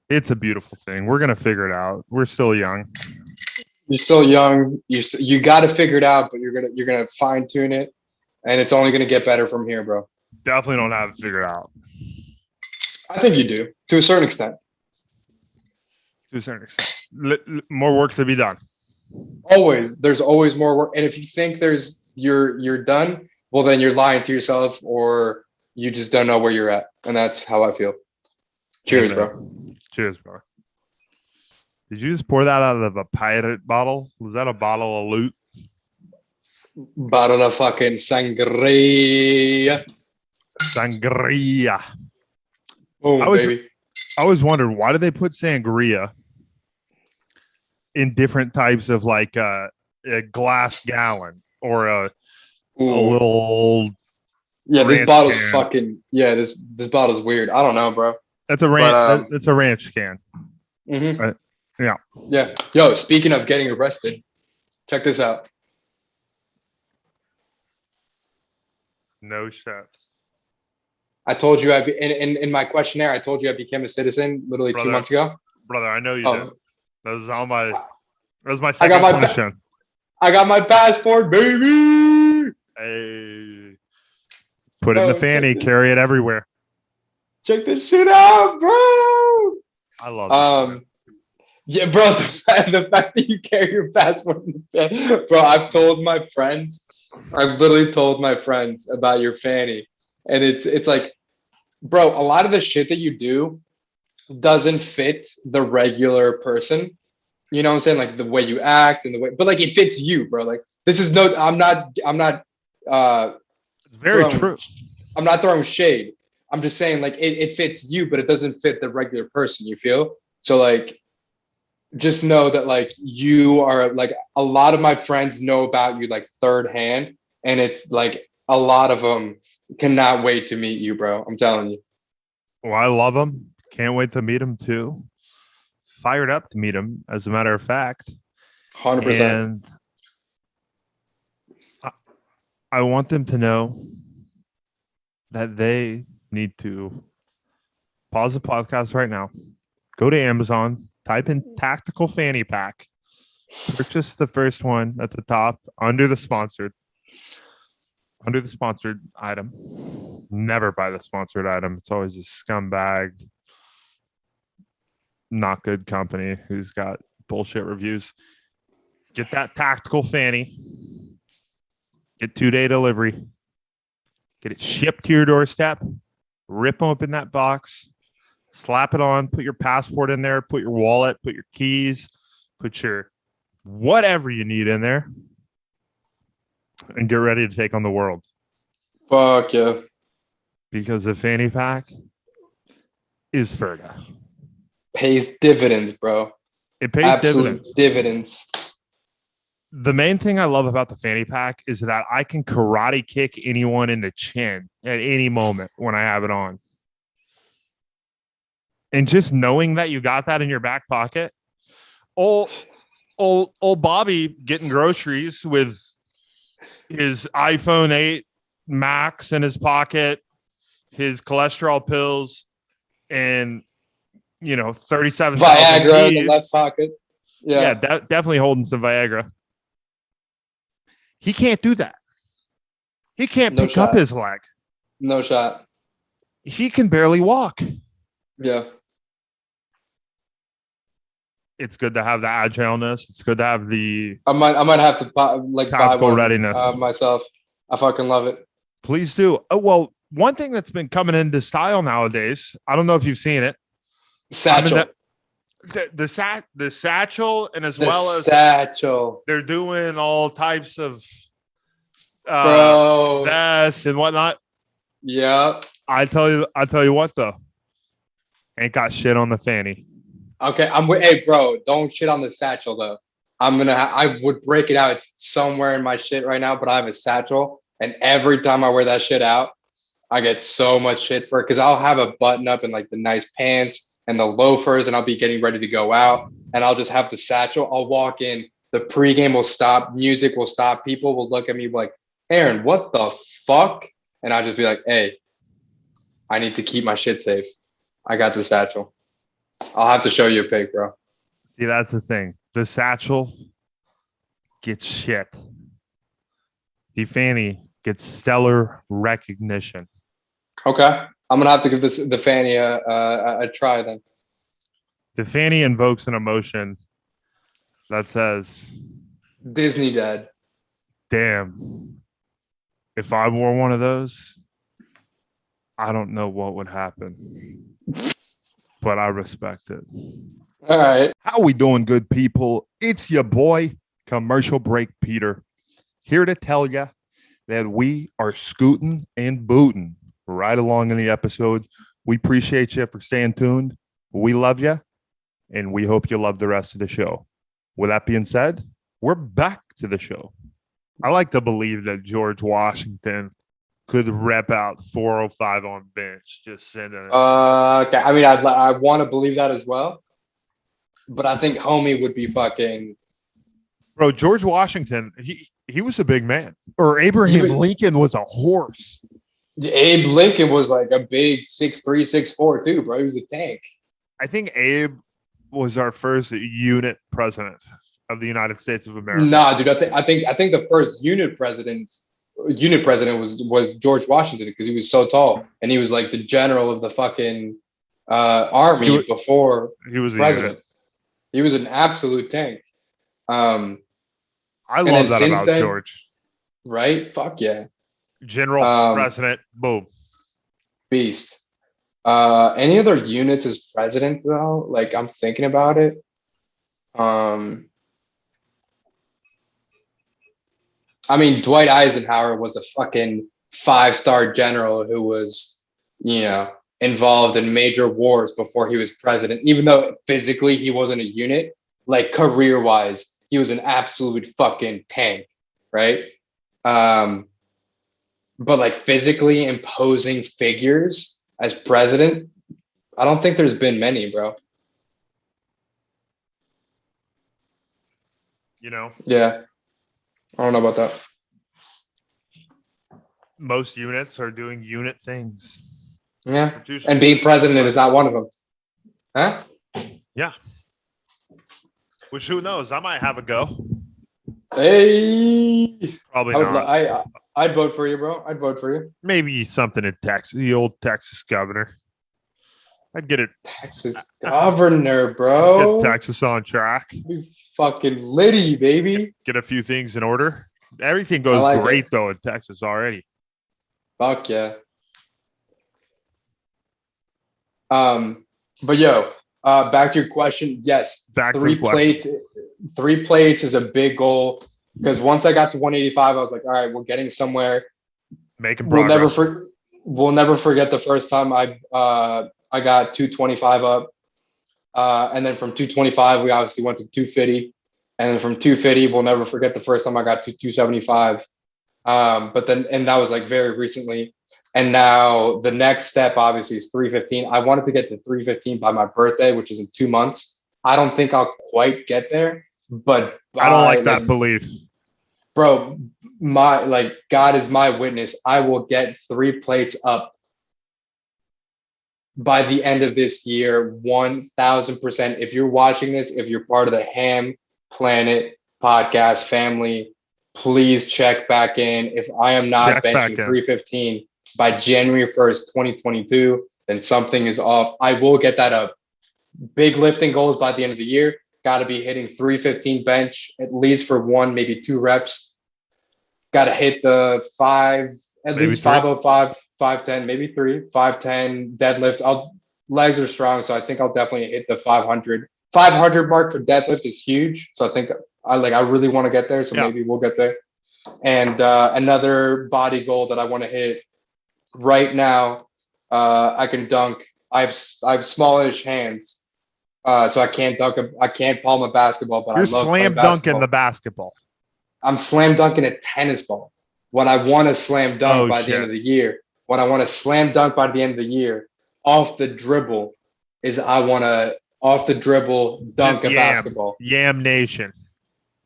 It's a beautiful thing. We're going to figure it out. We're still young. You're still young. You got to figure it out, but you're gonna fine tune it, and it's only gonna get better from here, bro. Definitely don't have it figured out. I think you do, to a certain extent. To a certain extent. More work to be done. Always, there's always more work, and if you think you're done, well, then you're lying to yourself, or you just don't know where you're at, and that's how I feel. Cheers, bro. Cheers, bro. Did you just pour that out of a pirate bottle? Was that a bottle of loot? Bottle of fucking sangria. Sangria. Boom, baby. I always wondered, why do they put sangria in different types of, like a glass gallon or a little Yeah, this ranch bottle's can. fucking. Yeah, this bottle's weird. I don't know, bro. That's a ranch. That's a ranch can. Mm-hmm. Right? Yeah. Yeah. Yo, speaking of getting arrested, check this out. No shit. I told you in my questionnaire. I told you I became a citizen literally 2 months ago. Brother, I know you Oh. did. That was all my. That was my I second got my question. I got my passport, baby. Hey. Put it in the Bro, fanny. Carry it everywhere. check this shit out, bro. I love this. Yeah, bro. The fact that you carry your passport in the fanny, bro. I've literally told my friends about your fanny, and it's like, bro, a lot of the shit that you do doesn't fit the regular person. You know what I'm saying? Like the way you act and the way, but like it fits you, bro. Like this is no, I'm not It's very throwing, true. I'm not throwing shade. I'm just saying like it fits you, but it doesn't fit the regular person, you feel? So like, just know that like you are like, a lot of my friends know about you like third hand, and it's like a lot of them cannot wait to meet you, bro. I'm telling you. Well, I love him. Can't wait to meet him too. Fired up to meet him, as a matter of fact. 100%. And I want them to know that they need to pause the podcast right now. Go to Amazon, type in tactical fanny pack, purchase the first one at the top under the sponsored item. Never buy the sponsored item. It's always a scumbag, not good company who's got bullshit reviews. Get that tactical fanny. Get 2-day delivery. Get it shipped to your doorstep. Rip open that box. Slap it on. Put your passport in there. Put your wallet. Put your keys. Put your whatever you need in there. And get ready to take on the world. Fuck yeah. Because the fanny pack is Ferga. Pays dividends, bro. It pays Absolute dividends. dividends. The main thing I love about the fanny pack is that I can karate kick anyone in the chin at any moment when I have it on. And just knowing that you got that in your back pocket. Old Bobby getting groceries with his iPhone 8 Max in his pocket, his cholesterol pills, and 37 Viagra in the left pocket. Yeah, definitely holding some Viagra. He can't do that. He can't pick up his leg. No shot. He can barely walk. Yeah. It's good to have the agileness. It's good to have the I might have to buy one readiness myself. I fucking love it. Please do. Oh, well, one thing that's been coming into style nowadays, I don't know if you've seen it. Satchel. The satchel, and as the well as satchel. They're doing all types of Bro. vests and whatnot. Yeah. I tell you what though. Ain't got shit on the fanny. Okay, hey, bro, don't shit on the satchel though. I would break it out. It's somewhere in my shit right now, but I have a satchel, and every time I wear that shit out, I get so much shit for it because I'll have a button up and like the nice pants and the loafers, and I'll be getting ready to go out, and I'll just have the satchel. I'll walk in, the pregame will stop, music will stop, people will look at me like, Aaron, what the fuck? And I'll just be like, hey, I need to keep my shit safe. I got the satchel. I'll have to show you a pic, bro. See, that's the thing. The satchel gets shit. The fanny gets stellar recognition. Okay. I'm going to have to give the fanny a try then. The fanny invokes an emotion that says, Disney Dad. Damn. If I wore one of those, I don't know what would happen. But I respect it. All right. How we doing, good people? It's your boy, Commercial Break Peter, here to tell you that we are scooting and booting right along in the episode. We appreciate you for staying tuned. We love you, and we hope you love the rest of the show. With that being said, we're back to the show. I like to believe that George Washington could rep out 405 on bench. Just send it. Okay. I mean, I want to believe that as well, but I think homie would be fucking. Bro, George Washington, he was a big man. Or Abraham Lincoln was a horse. Abe Lincoln was like a big 6'3", 6'4" too, bro. He was a tank. I think Abe was our first unit president of the United States of America. Nah, dude. I think the first unit president was George Washington because he was so tall and he was like the general of the fucking army before he was president. He was an absolute tank. I love that about George. Right? Fuck yeah. General, president, boom. Beast. Any other units as president though? Like I'm thinking about it. I mean, Dwight Eisenhower was a fucking 5-star general who was, involved in major wars before he was president, even though physically he wasn't a unit, like career-wise, he was an absolute fucking tank, right? But like physically imposing figures as president, I don't think there's been many, bro. Yeah. I don't know about that. Most units are doing unit things. Yeah. And being president is not one of them. Huh? Yeah. Which who knows? I might have a go. Hey. Probably not. I'd vote for you, bro. I'd vote for you. Maybe something in Texas, the old Texas governor. I'd get it. Texas governor, bro. Get Texas on track. We fucking litty, baby. Get a few things in order. Everything goes great, though, in Texas already. Fuck yeah. But back to your question. Yes, three plates is a big goal because once I got to 185, I was like, all right, we're getting somewhere. Making progress. We'll never forget the first time I got 225 up. And then from 225, we obviously went to 250. And then from 250, we'll never forget the first time I got to 275. But then, and that was like very recently. And now the next step obviously is 315. I wanted to get to 315 by my birthday, which is in 2 months. I don't think I'll quite get there, but I don't like that belief. Bro, God is my witness. I will get 3 plates up by the end of this year, 1000%. If you're watching this, if you're part of the Hamm Planet Podcast family, please check back in. If I am not benching 315 by January 1st, 2022, then something is off. I will get that up. Big lifting goals by the end of the year. Got to be hitting 315 bench at least for 1, maybe 2 reps. Got to hit the 5, at maybe least 505, 510, maybe 3, 510 deadlift. Legs are strong, so I think I'll definitely hit the 500. 500 mark for deadlift is huge, so I think I really want to get there. So maybe we'll get there. And another body goal that I want to hit right now, I can dunk. I have smallish hands, so I can't dunk. I can't palm a basketball, but you're I love slam dunking the basketball. I'm slam dunking a tennis ball. What I want to slam dunk by the end of the year. What I want to slam dunk by the end of the year off the dribble is I want to off the dribble dunk a basketball. Yam Nation.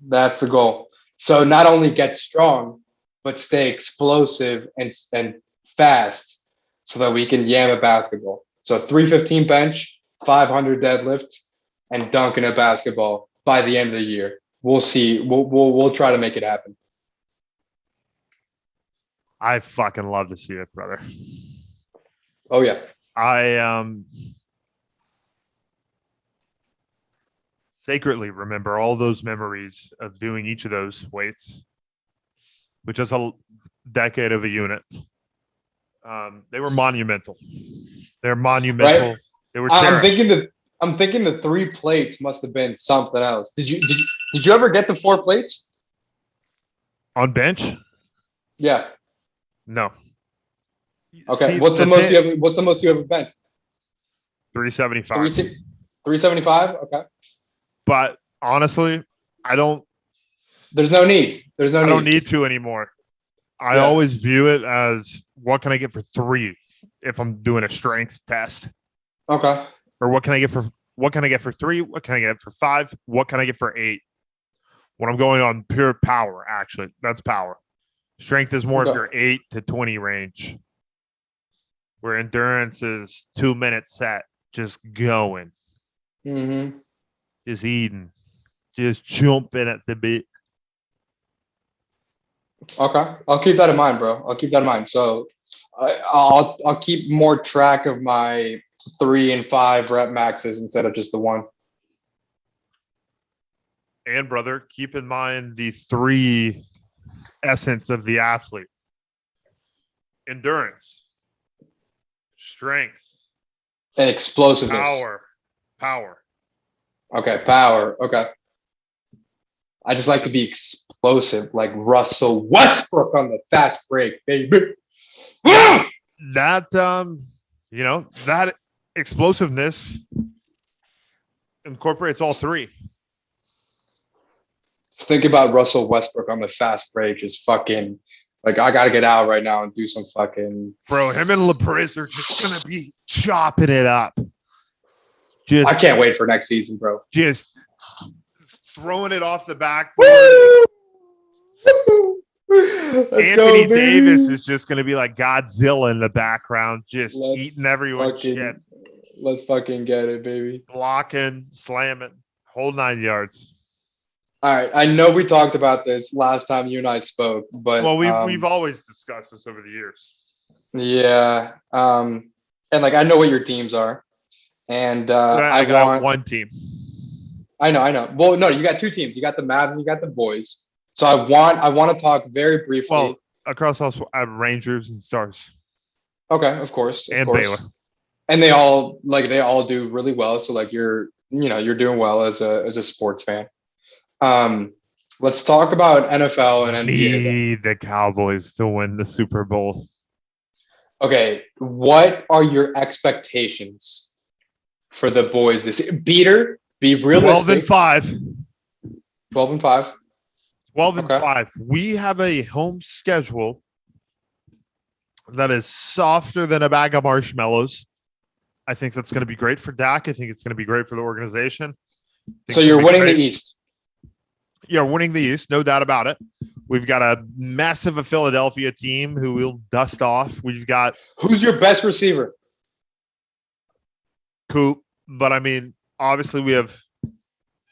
That's the goal. So not only get strong, but stay explosive and fast so that we can yam a basketball. So 315 bench, 500 deadlift, and dunking a basketball by the end of the year. We'll see. We'll try to make it happen. I fucking love to see it, brother. Oh yeah. I sacredly remember all those memories of doing each of those weights, which is a decade of a unit. They were monumental. They're monumental. Right? They were. I'm thinking the 3 plates must have been something else. Did you ever get the 4 plates on bench? Yeah. No. Okay. See, what's the most you ever bent? 375. 375. Okay. But honestly, I don't. There's no need. I don't need to anymore. I always view it as what can I get for 3 if I'm doing a strength test. Okay. Or what can I get for 3? What can I get for 5? What can I get for 8? When I'm going on pure power, actually, that's power. Strength is more of your 8 to 20 range, where endurance is 2 minute set, just going, just eating, just jumping at the bit. Okay, I'll keep that in mind, bro. I'll keep that in mind. So I'll keep more track of my 3 and 5 rep maxes instead of just the 1. And brother, keep in mind the 3 essence of the athlete: endurance, strength, And explosiveness. power. Okay, power. Okay. I just like to be explosive, like Russell Westbrook on the fast break, baby. That that explosiveness incorporates all 3. Just think about Russell Westbrook on the fast break, just fucking like I gotta get out right now and do some fucking. Bro, him and Lebron are just gonna be chopping it up. I can't wait for next season, bro. Just throwing it off the backboard. Anthony Davis is just going to be like Godzilla in the background, just eating everyone's shit. Let's fucking get it, baby. Blocking, slamming, whole 9 yards. All right. I know we talked about this last time you and I spoke, but we've always discussed this over the years. Yeah. And like I know what your teams are. And I got one team. I know. Well, no, you got 2 teams. You got the Mavs and you got the boys. So I want to talk very briefly. Well, across also Rangers and Stars. Okay, of course. And Baylor. And they all do really well. So like you're doing well as a sports fan. Let's talk about NFL and NBA. Need the Cowboys to win the Super Bowl. Okay, what are your expectations for the boys this year? Peter, be realistic. 12-5. 12-5. 12-5. We have a home schedule that is softer than a bag of marshmallows. I think that's going to be great for Dak. I think it's going to be great for the organization. So you're winning the East. Yeah, winning the East, no doubt about it. We've got a massive Philadelphia team who will dust off. We've got who's your best receiver? Coop, but I mean, obviously we have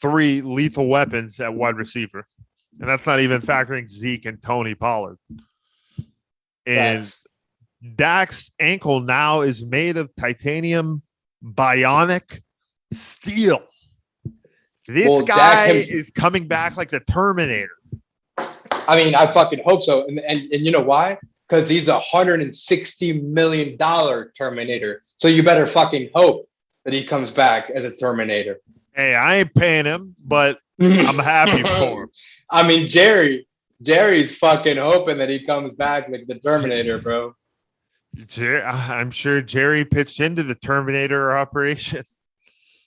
3 lethal weapons at wide receiver, and that's not even factoring Zeke and Tony Pollard. And Dak's ankle now is made of titanium bionic steel. This guy is coming back like the Terminator. I mean, I fucking hope so. And you know why? Because he's $160 million Terminator. So you better fucking hope that he comes back as a Terminator. Hey, I ain't paying him, but I'm happy for him. I mean, Jerry's fucking hoping that he comes back like the Terminator, bro. I'm sure Jerry pitched into the Terminator operation.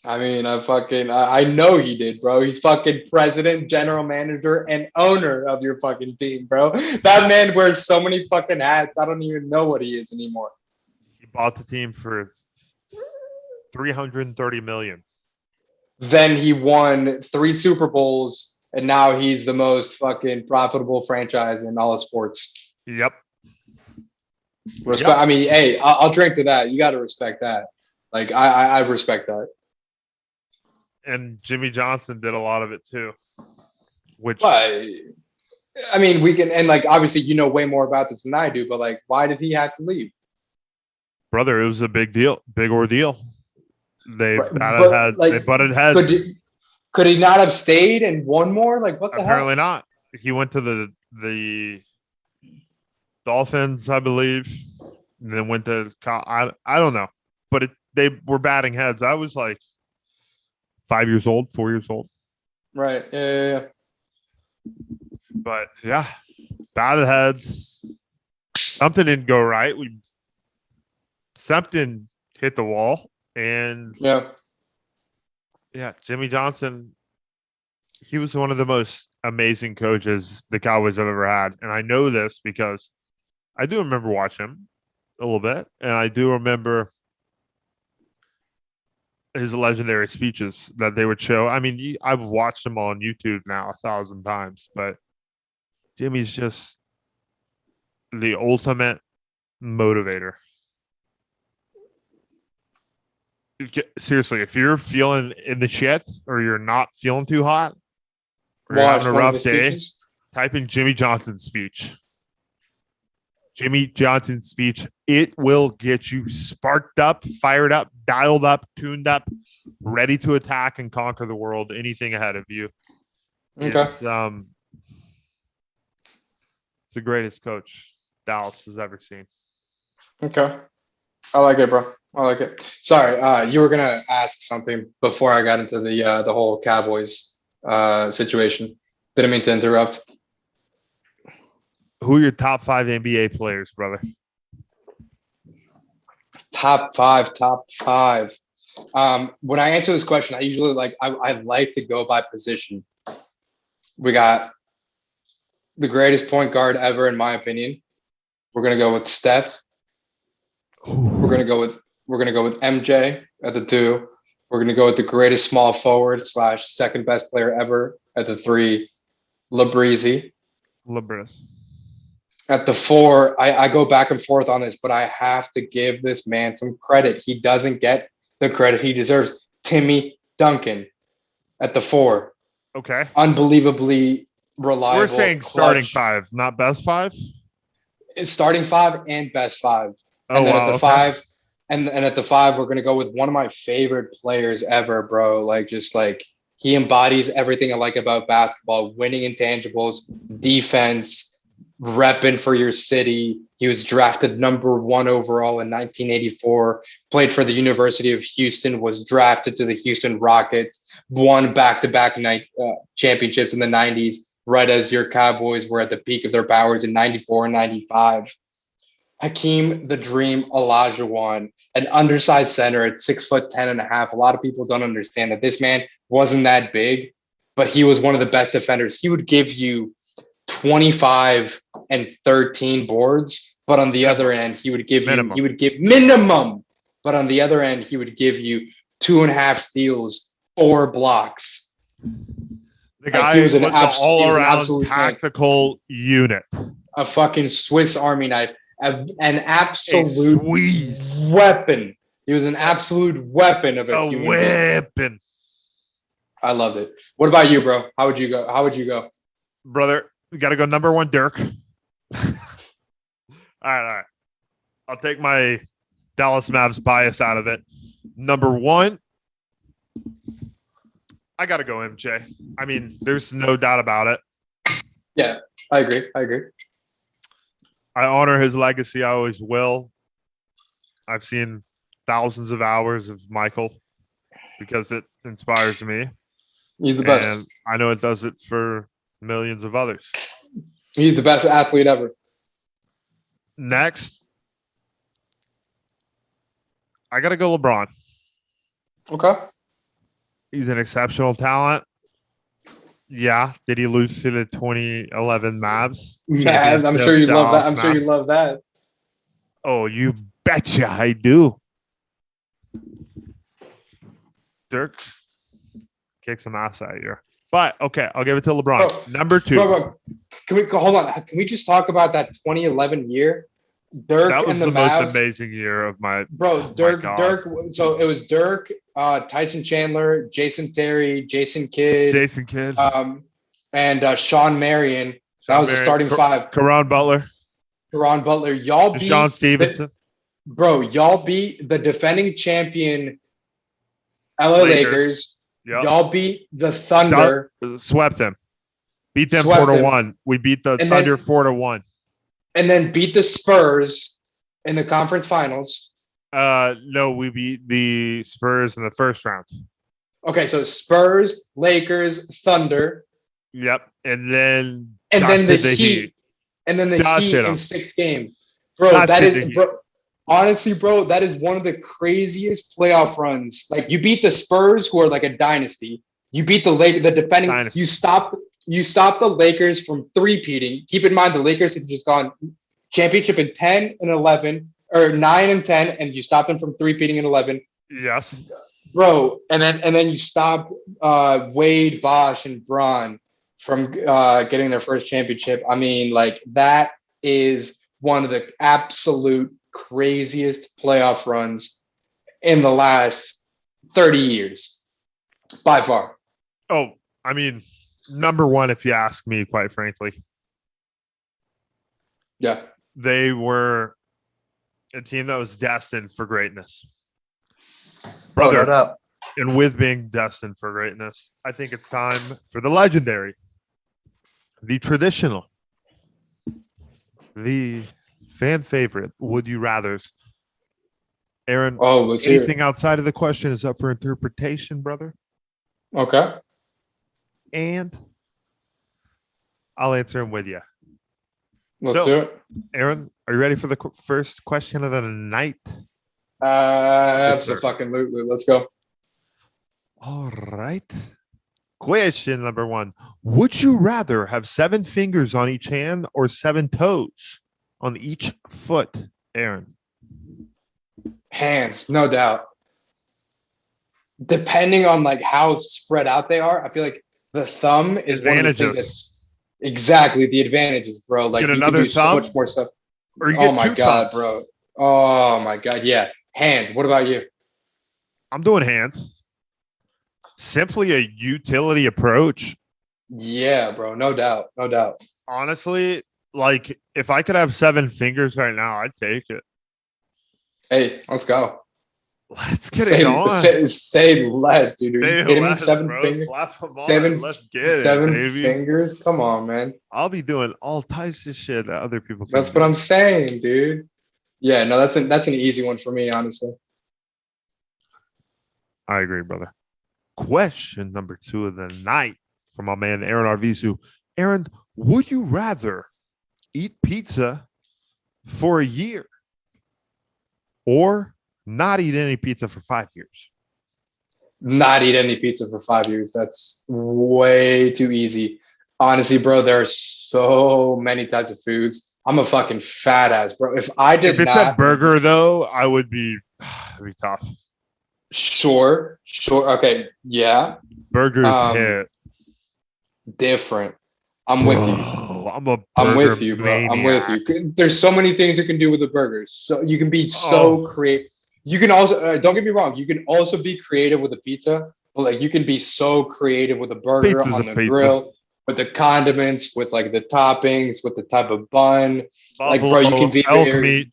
I mean, I know he did, bro. He's fucking president, general manager, and owner of your fucking team, bro. That man wears so many fucking hats. I don't even know what he is anymore. He bought the team for $330 million. Then he won 3 Super Bowls, and now he's the most fucking profitable franchise in all of sports. Yep. Respect. Yep. I mean, hey, I'll drink to that. You got to respect that. Like, I respect that. And Jimmy Johnson did a lot of it too. Which I mean, we can, and like obviously you know way more about this than I do, but like, why did he have to leave? Brother, it was a big deal, big ordeal. They butted heads. Could he not have stayed and won more? Like what the hell? Apparently not. He went to the Dolphins, I believe, and then went to I don't know, but they were batting heads. I was like 5 years old, 4 years old. Right. Yeah. But yeah, batted heads. Something didn't go right. Something hit the wall, and yeah, Jimmy Johnson. He was one of the most amazing coaches the Cowboys have ever had. And I know this because I do remember watching him a little bit. And I do remember his legendary speeches that they would show. I mean, I've watched them on YouTube now 1,000 times, but Jimmy's just the ultimate motivator. Seriously, if you're feeling in the shit or you're not feeling too hot or you're having a rough day, type in Jimmy Johnson's speech. Jimmy Johnson's speech. It will get you sparked up, fired up, dialed up, tuned up, ready to attack and conquer the world, anything ahead of you. Okay. It's the greatest coach Dallas has ever seen. Okay. I like it, bro. I like it. Sorry, you were gonna ask something before I got into the whole Cowboys situation. Didn't mean to interrupt. Who are your top 5 NBA players, brother? Top five. When I answer this question, I usually I like to go by position. We got the greatest point guard ever, in my opinion. We're gonna go with Steph. We're gonna go with MJ at the 2. We're gonna go with the greatest small forward / second best player ever at the 3, LeBreezy. At the 4, I go back and forth on this, but I have to give this man some credit. He doesn't get the credit he deserves. Timmy Duncan at the 4. Okay. Unbelievably reliable. We're saying starting 5, not best 5? It's starting 5 and best 5. Oh, and then wow, at the 5, and at the 5, we're going to go with one of my favorite players ever, bro. He embodies everything I like about basketball: winning intangibles, defense, repping for your city. He was drafted number 1 overall in 1984, played for the University of Houston, was drafted to the Houston Rockets, won back-to-back championships in the 90s, right as your Cowboys were at the peak of their powers in 94 and 95. Hakeem the Dream Olajuwon, an undersized center at 6'10.5". A lot of people don't understand that this man wasn't that big, but he was one of the best defenders. He would give you 25 and 13 boards, but on the other end, he would give minimum. But on the other end, he would give you 2.5 steals, 4 blocks. The guy was an all-around tactical unit. A fucking Swiss Army knife. An absolute weapon. He was an absolute weapon of a human weapon. Being. I loved it. What about you, bro? How would you go? Brother, you got to go number 1, Dirk. All right. I'll take my Dallas Mavs bias out of it. Number 1, I got to go MJ. I mean, there's no doubt about it. Yeah, I agree. I honor his legacy. I always will. I've seen thousands of hours of Michael because it inspires me. He's the best. And I know it does it for millions of others. He's the best athlete ever. Next, I got to go LeBron. Okay. He's an exceptional talent. Yeah. Did he lose to the 2011 Mavs? Mavs. I'm sure you love that. I'm sure you love that. Oh, you betcha I do. Dirk kick some ass out here. But, okay, I'll give it to LeBron. Bro, Number 2. Bro, can we hold on? Can we just talk about that 2011 year? Dirk that was and the most Mavs. Amazing year of my Dirk. So it was Dirk, Tyson Chandler, Jason Terry, Jason Kidd, and Sean Marion. That was the starting 5. Caron Butler. Y'all beat Sean Stevenson. Y'all beat the defending champion LA Lakers. Yep. Y'all beat the Thunder. Swept them. Beat them 4-1. We beat the Thunder 4-1. And then beat the Spurs in the conference finals. No, we beat the Spurs in the first round. Okay, so Spurs, Lakers, Thunder. Yep. And then the Heat. And then the Heat in 6 games. Bro, honestly, bro, that is one of the craziest playoff runs. Like, you beat the Spurs, who are like a dynasty. You beat the defending. Dynasty. you stop the Lakers from three-peating. Keep in mind the Lakers have just gone championship in 10 and 11, or 9 and 10, and you stop them from three-peating in 11. Yes. Bro, and then you stopped Wade, Bosch, and Braun from getting their first championship. I mean, like, that is one of the absolute craziest playoff runs in the last 30 years, by far. Oh, I mean, number one, if you ask me, quite frankly. Yeah. They were a team that was destined for greatness. Brother, no doubt. and with being destined for greatness, I think it's time for the legendary, the traditional, the fan favorite, Would You Rathers. Aaron, anything outside of the question is up for interpretation, brother. Okay. And I'll answer them with you. Let's do it. Aaron, are you ready for the first question of the night? Absolutely. Let's go. All right. Question number one. Would you rather have 7 fingers on each hand or 7 toes on each foot, Aaron? Hands, no doubt. Depending on like how spread out they are, I feel like the thumb is one of the things that's exactly the advantages, bro. Like, get you another can do thumb, so much more stuff. Or you get oh my god, thumbs. bro. Oh my god, yeah. Hands. What about you? I'm doing hands. Simply a utility approach. Yeah, bro. No doubt. No doubt. Honestly, like, if I could have 7 fingers right now, I'd take it. Hey, let's go. Let's get it on. Say less, dude. Are you kidding me? 7 bro. fingers. Slap them on. Seven- Let's get 7 it, baby. fingers. Come on, man. I'll be doing all types of shit that other people can That's do. what I'm saying, dude. Yeah, no, that's an easy one for me, honestly. I agree, brother. Question number 2 of the night from my man Aaron Arvizu. Aaron, would you rather eat pizza for a year or not eat any pizza for 5 years? Not eat any pizza for 5 years. That's way too easy. Honestly, bro, there are so many types of foods. I'm a fucking fat ass, bro. If it's a burger, though, I would be. It'd be tough. Sure. Okay, yeah. Burgers hit different. I'm with you. I'm with you, bro. maniac. I'm with you. There's so many things you can do with a burger. So you can be so creative. You can also don't get me wrong. You can also be creative with a pizza, but like you can be so creative with a burger Pizza's on the grill, with the condiments, with like the toppings, with the type of bun. Buffalo, like, bro, you can be elk meat.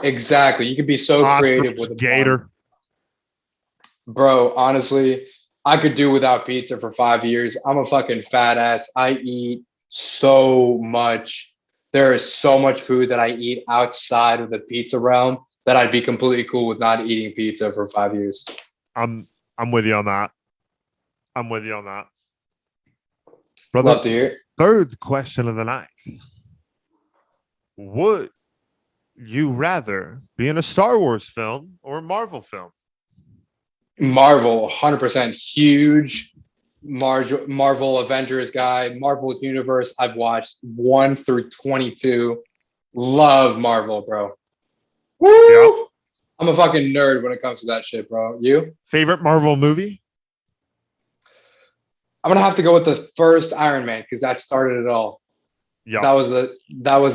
Exactly. You can be so creative with a gator. bun. Bro, honestly, I could do without pizza for 5 years. I'm a fucking fat ass. I eat so much. There is so much food that I eat outside of the pizza realm that I'd be completely cool with not eating pizza for 5 years. I'm with you on that. Brother, love to hear. Third question of the night. Would you rather be in a Star Wars film or a Marvel film? Marvel, 100%. Huge Marvel Avengers guy. Marvel Universe. I've watched 1 through 22. Love Marvel, bro. Woo! Yep. I'm a fucking nerd when it comes to that shit, bro. You? Favorite Marvel movie? I'm gonna have to go with the first Iron Man because that started it all. Yeah, that was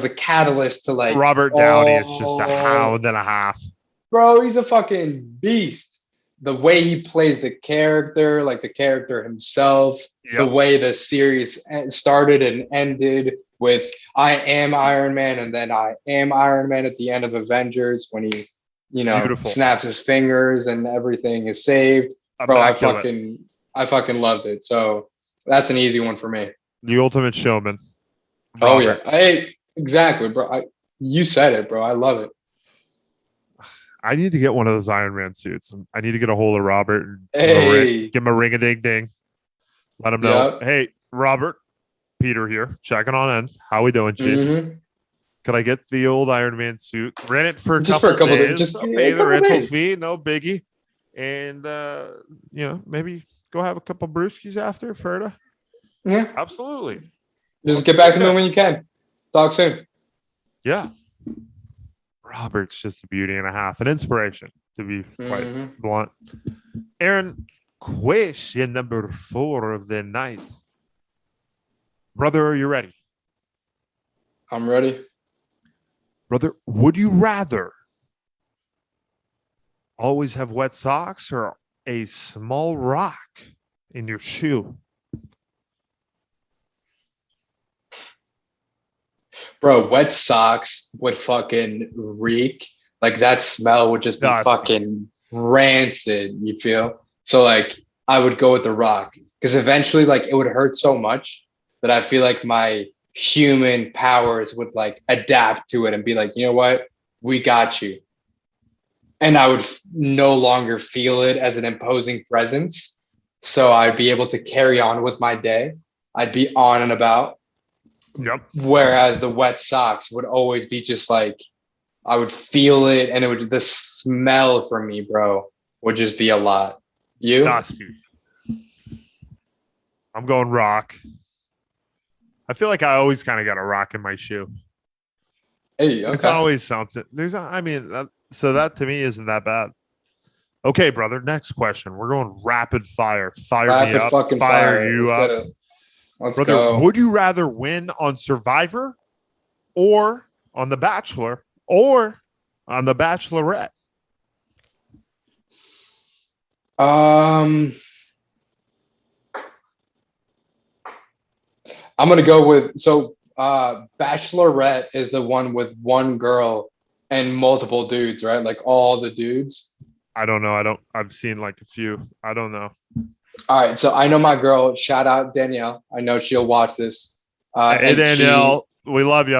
the catalyst to like Robert Downey. It's just a hound and a half, bro. He's a fucking beast. The way he plays the character, like the character himself, the way the series started and ended with I am Iron Man, and then I am Iron Man at the end of Avengers when he, snaps his fingers and everything is saved. Immaculate. Bro, I fucking loved it. So that's an easy one for me. The ultimate showman. Robert. Oh yeah, exactly, bro. You said it, bro. I love it. I need to get one of those Iron Man suits. I need to get a hold of Robert and give him a ring-a-ding-ding. Let him know, hey, Robert, Peter here, checking on in. How we doing, Chief? Mm-hmm. Could I get the old Iron Man suit? Rent it for a couple of days. Just pay the rental fee, no biggie. And, maybe go have a couple brewskis after, Ferda. Yeah. Absolutely. Just get back to me when you can. Talk soon. Yeah. Robert's just a beauty and a half, an inspiration, to be quite blunt. Aaron, question number 4 of the night. Brother, are you ready? I'm ready. Brother, would you rather always have wet socks or a small rock in your shoe? Bro, wet socks would fucking reek. Like that smell would just be Nasty. fucking rancid, you feel? So like I would go with the rock because eventually like it would hurt so much that I feel like my human powers would like adapt to it and be like, you know what? We got you. And I would no longer feel it as an imposing presence. So I'd be able to carry on with my day. I'd be on and about. Yep. Whereas the wet socks would always be just like, I would feel it and it would, the smell for me, bro, would just be a lot. You? Nasty. I'm going rock. I feel like I always kind of got a rock in my shoe. Hey, okay. It's always something. So that to me isn't that bad. Okay, brother. Next question. We're going rapid fire. Fire me up. Fucking Fire you Let's up. get it. Let's Brother, go. would you rather win on Survivor or on The Bachelor or on The Bachelorette? I'm gonna go with Bachelorette is the one with one girl and multiple dudes, right? Like all the dudes. I don't know. I've seen like a few. I don't know. All right, so I know my girl. Shout out Danielle. I know she'll watch this. Hey, Danielle, we love you.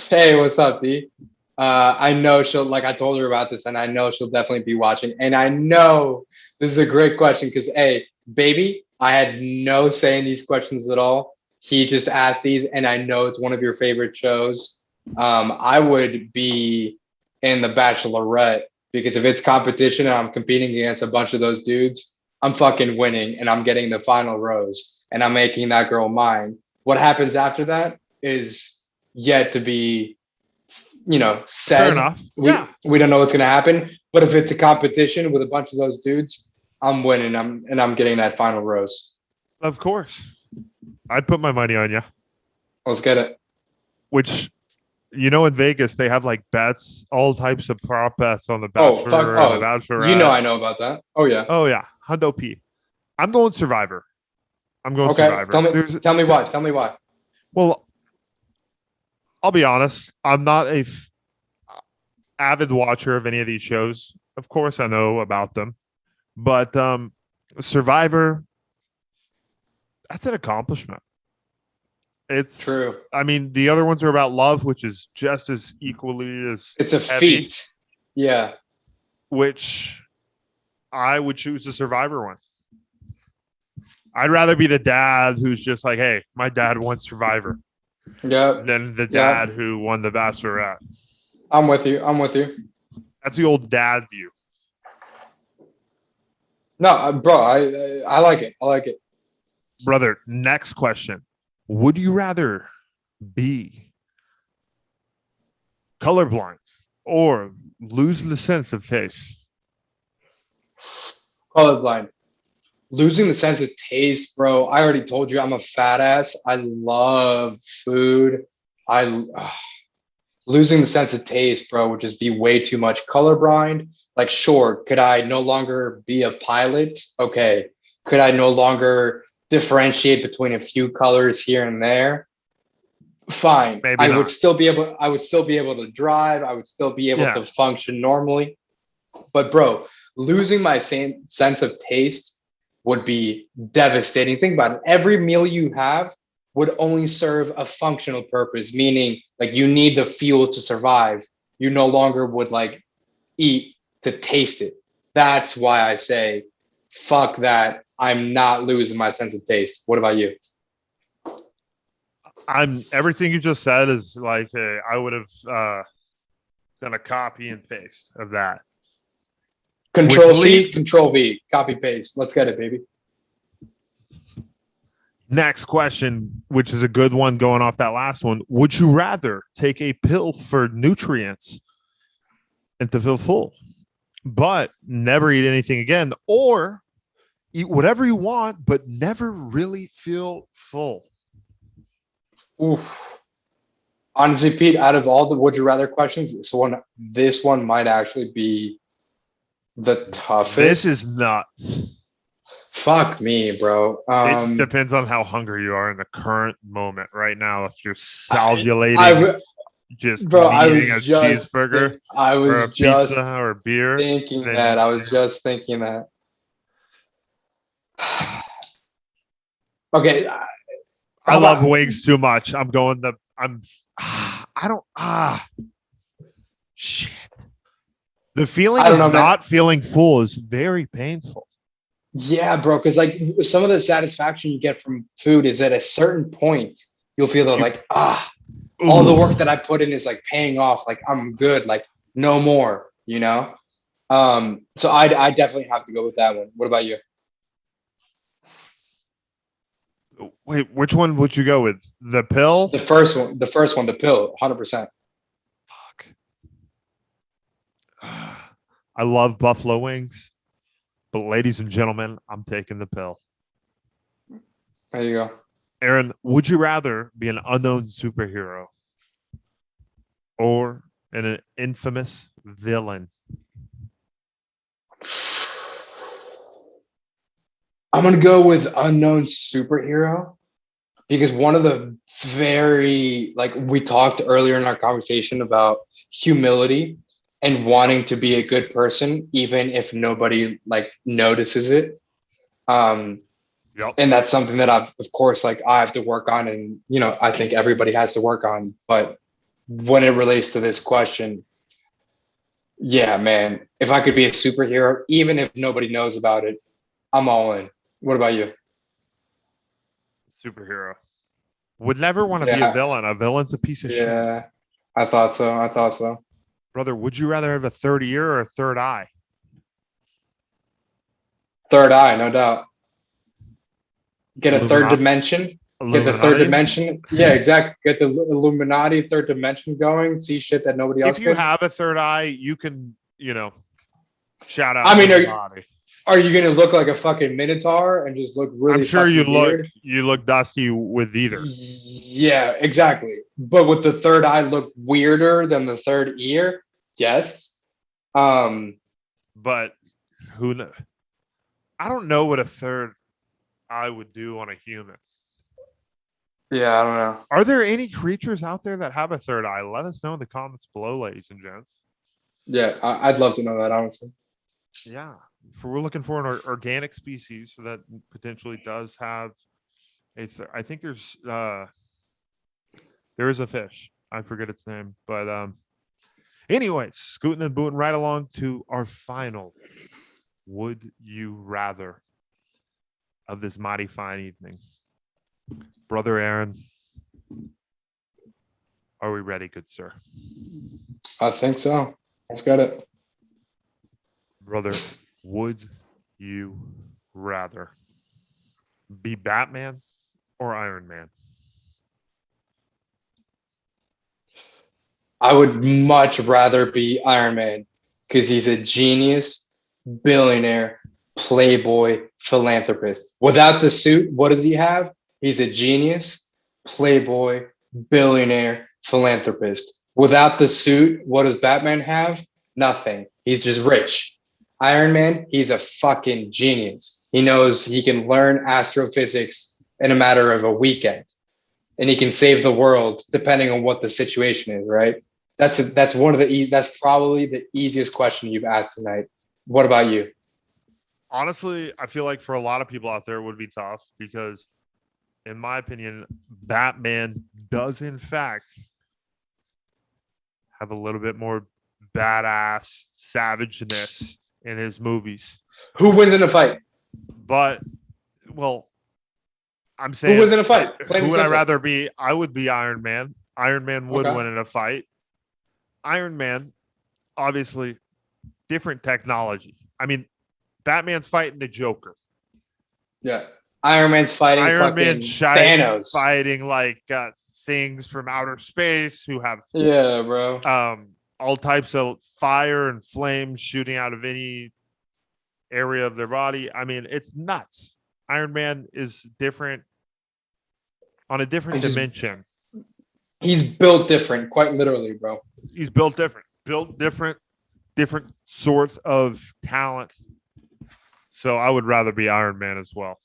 Hey, what's up, D? I know she'll, like I told her about this, and I know she'll definitely be watching. And I know this is a great question because, hey, baby, I had no say in these questions at all. He just asked these, and I know it's one of your favorite shows. I would be in The Bachelorette because if it's competition and I'm competing against a bunch of those dudes, I'm fucking winning and I'm getting the final rose and I'm making that girl mine. What happens after that is yet to be, said. Fair enough. We don't know what's going to happen. But if it's a competition with a bunch of those dudes, I'm winning. I'm getting that final rose. Of course. I'd put my money on you. Let's get it. Which, in Vegas, they have like bets, all types of prop bets on The Bachelor and The Bachelorette. I know about that. Oh, yeah. Oh, yeah. Hundo P. I'm going Survivor. Survivor. Tell me why. Well, I'll be honest. I'm not a avid watcher of any of these shows. Of course, I know about them. But Survivor, that's an accomplishment. It's true. I mean, the other ones are about love, which is just as equally as it's a heavy, feat. Yeah. Which I would choose the Survivor one. I'd rather be the dad who's just like, hey, my dad won Survivor. Yeah. Than the dad who won The Bachelorette. I'm with you. That's the old dad view. No, bro, I like it. Brother, next question. Would you rather be colorblind or lose the sense of taste? Colorblind. Losing the sense of taste, bro. I already told you I'm a fat ass. I love food. Losing the sense of taste, bro, would just be way too much. Colorblind, like, sure, could I no longer be a pilot? Okay. Could I no longer differentiate between a few colors here and there? Fine. Maybe I not. would still be able to drive. I would still be able to function normally. But bro, losing my same sense of taste would be devastating. Think about it. Every meal you have would only serve a functional purpose, meaning like you need the fuel to survive. You no longer would like eat to taste it. That's why I say, fuck that. I'm not losing my sense of taste. What about you? Everything you just said is like I would have done a copy and paste of that. Control C, Control V, copy paste. Let's get it, baby. Next question, which is a good one going off that last one. Would you rather take a pill for nutrients and to feel full, but never eat anything again, or eat whatever you want, but never really feel full? Oof. Honestly, Pete, out of all the would you rather questions, this one might actually be the toughest. This is nuts. Fuck me, bro. It depends on how hungry you are in the current moment right now. If you're I salulating, just bro, I eating a was just cheeseburger I or a was just pizza or a beer, thinking then that. I was just thinking that. Okay, I how love about- wings too much. I'm going the I don't shit. The feeling I don't of know, man. not feeling full is very painful. Yeah, bro, because like some of the satisfaction you get from food is at a certain point you'll feel that like all the work that I put in is like paying off. Like I'm good. Like no more. You know. So I definitely have to go with that one. What about you? Wait, which one would you go with? The pill? The first one, the pill, 100%. Fuck. I love buffalo wings, but ladies and gentlemen, I'm taking the pill. There you go. Aaron, would you rather be an unknown superhero or an infamous villain? I'm gonna go with unknown superhero because one of the very like we talked earlier in our conversation about humility and wanting to be a good person even if nobody like notices it. Yep. And that's something that I've of course like I have to work on, and you know I think everybody has to work on. But when it relates to this question, yeah, man, if I could be a superhero even if nobody knows about it, I'm all in. What about you? Superhero. Would never want to be a Yeah. villain. A villain's a piece of shit. Yeah, I thought so. Brother, would you rather have a third ear or a third eye? Third eye, no doubt. Get a third Illuminati? dimension. Get the third Illuminati? dimension. Yeah, exactly. Get the Illuminati third dimension going. See shit that nobody else If you can. have a third eye, you can, shout out. I mean, Illuminati. Are you gonna look like a fucking minotaur and just look really? I'm sure you fucking weird? look dusty with either. Yeah, exactly. But would the third eye look weirder than the third ear? Yes. But who knows? I don't know what a third eye would do on a human. Yeah, I don't know. Are there any creatures out there that have a third eye? Let us know in the comments below, ladies and gents. Yeah, I'd love to know that, honestly. Yeah. For we're looking for an organic species that potentially does have I think there is a fish. I forget its name, but anyways, scooting and booting right along to our final would you rather of this mighty fine evening. Brother Aaron, are we ready, good sir? I think so. Let's get it. Brother, would you rather be Batman or Iron Man? I would much rather be Iron Man because he's a genius, billionaire, playboy, philanthropist. Without the suit, what does he have? He's a genius, playboy, billionaire, philanthropist. Without the suit, what does Batman have? Nothing. He's just rich. Iron Man, he's a fucking genius. He knows he can learn astrophysics in a matter of a weekend, and he can save the world depending on what the situation is, right? That's probably the easiest question you've asked tonight. What about you? Honestly, I feel like for a lot of people out there it would be tough because, in my opinion, Batman does in fact have a little bit more badass savageness in his movies. Who wins in a fight? But, well, I'm saying Who wins in a fight? Plain who and would I simple. rather be? I would be Iron Man. Iron Man would Okay. win in a fight. Iron Man, obviously, different technology. I mean, Batman's fighting the Joker. Yeah. Iron Man's fighting Iron fucking Man Thanos. fighting like things from outer space who have Yeah, bro. all types of fire and flames shooting out of any area of their body. I mean, it's nuts. Iron Man is different on a different dimension. He's built different, quite literally, bro. He's built different sorts of talent. So I would rather be Iron Man as well.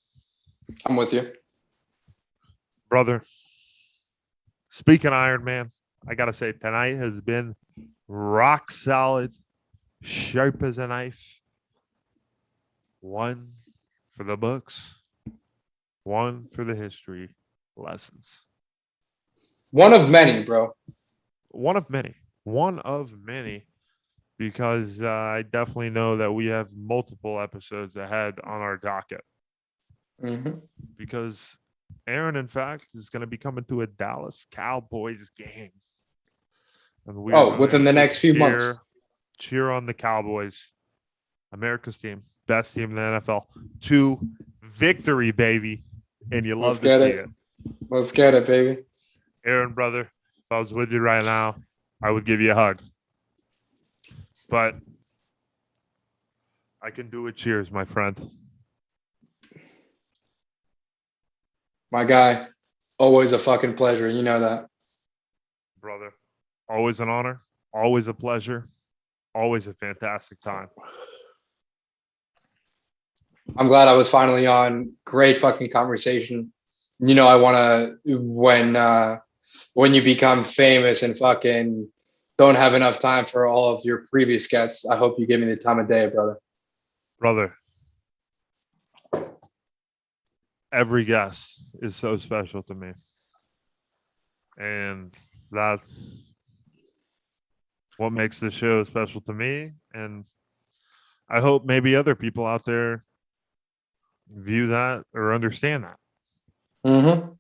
I'm with you. Brother, speaking of Iron Man, I got to say tonight has been rock solid, sharp as a knife. One for the books, one for the history lessons. One of many, bro. One of many, because I definitely know that we have multiple episodes ahead on our docket. Mm-hmm. Because Aaron, in fact, is going to be coming to a Dallas Cowboys game. And we within the next few months. Cheer on the Cowboys, America's team, best team in the NFL, to victory, baby. And you love to see it. Let's get it, baby. Aaron, brother, if I was with you right now, I would give you a hug. But I can do it. Cheers, my friend. My guy, always a fucking pleasure. You know that. Brother, always an honor, always a pleasure, always a fantastic time. I'm glad I was finally on. Great fucking conversation. You know, I want to, when you become famous and fucking don't have enough time for all of your previous guests, I hope you give me the time of day, brother. Brother, every guest is so special to me. And that's what makes the show special to me. And I hope maybe other people out there view that or understand that. Mm-hmm.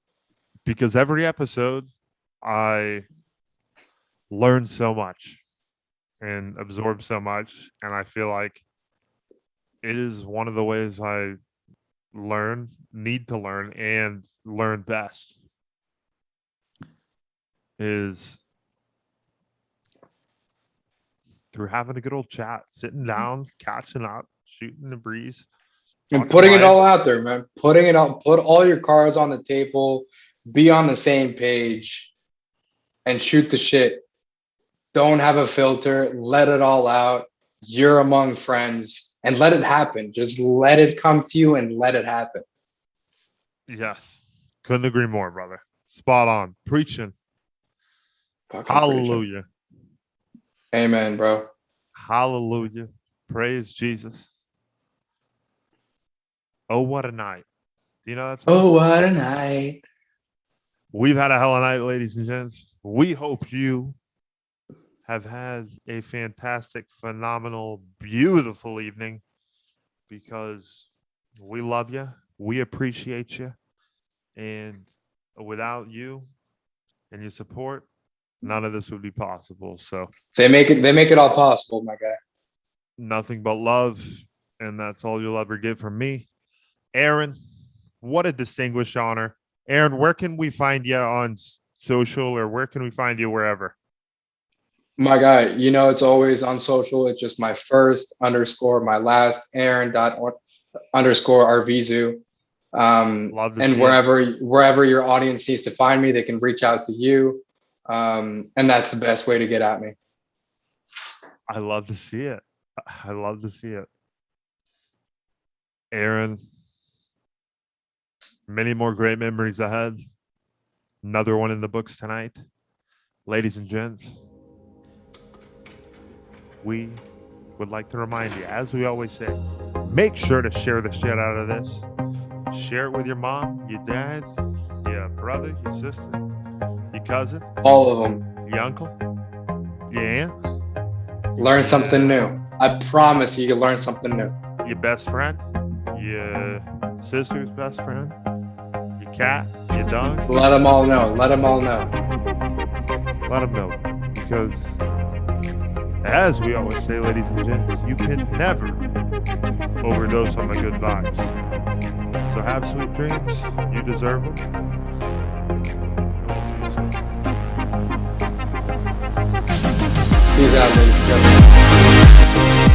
Because every episode, I learn so much and absorb so much. And I feel like it is one of the ways I need to learn, and learn best is through having a good old chat, sitting down, catching up, shooting the breeze. And putting it all out there, man. Putting it out, put all your cards on the table, be on the same page, and shoot the shit. Don't have a filter. Let it all out. You're among friends, and let it happen. Just let it come to you and let it happen. Yes. Couldn't agree more, brother. Spot on. Preaching. Fucking Hallelujah. preaching. Amen, bro. Hallelujah. Praise Jesus. Oh, what a night. Do you know that song? Oh, what a night. We've had a hell of a night, ladies and gents. We hope you have had a fantastic, phenomenal, beautiful evening, because we love you. We appreciate you. And without you and your support, none of this would be possible. So They make it all possible, my guy. nothing but love. And that's all you'll ever get from me. Aaron, what a distinguished honor. Aaron, where can we find you on social, or where can we find you wherever? My guy, you know, it's always on social. It's just my first _ my last, Aaron._Arvizu. Love to And see wherever your audience needs to find me, they can reach out to you. And that's the best way to get at me. I love to see it. I love to see it. Aaron, many more great memories ahead. Another one in the books tonight. Ladies and gents, we would like to remind you, as we always say, make sure to share the shit out of this. Share it with your mom, your dad, your brother, your sister, your cousin, All of them. your uncle, your aunt, Learn something new. I promise you'll learn something new. your best friend, your sister's best friend, your cat, your dog. Let them all know. Let them all know. Let them know. Because, as we always say, ladies and gents, you can never overdose on the good vibes. So have sweet dreams. You deserve them. We'll see you soon. Peace out, ladies and gentlemen.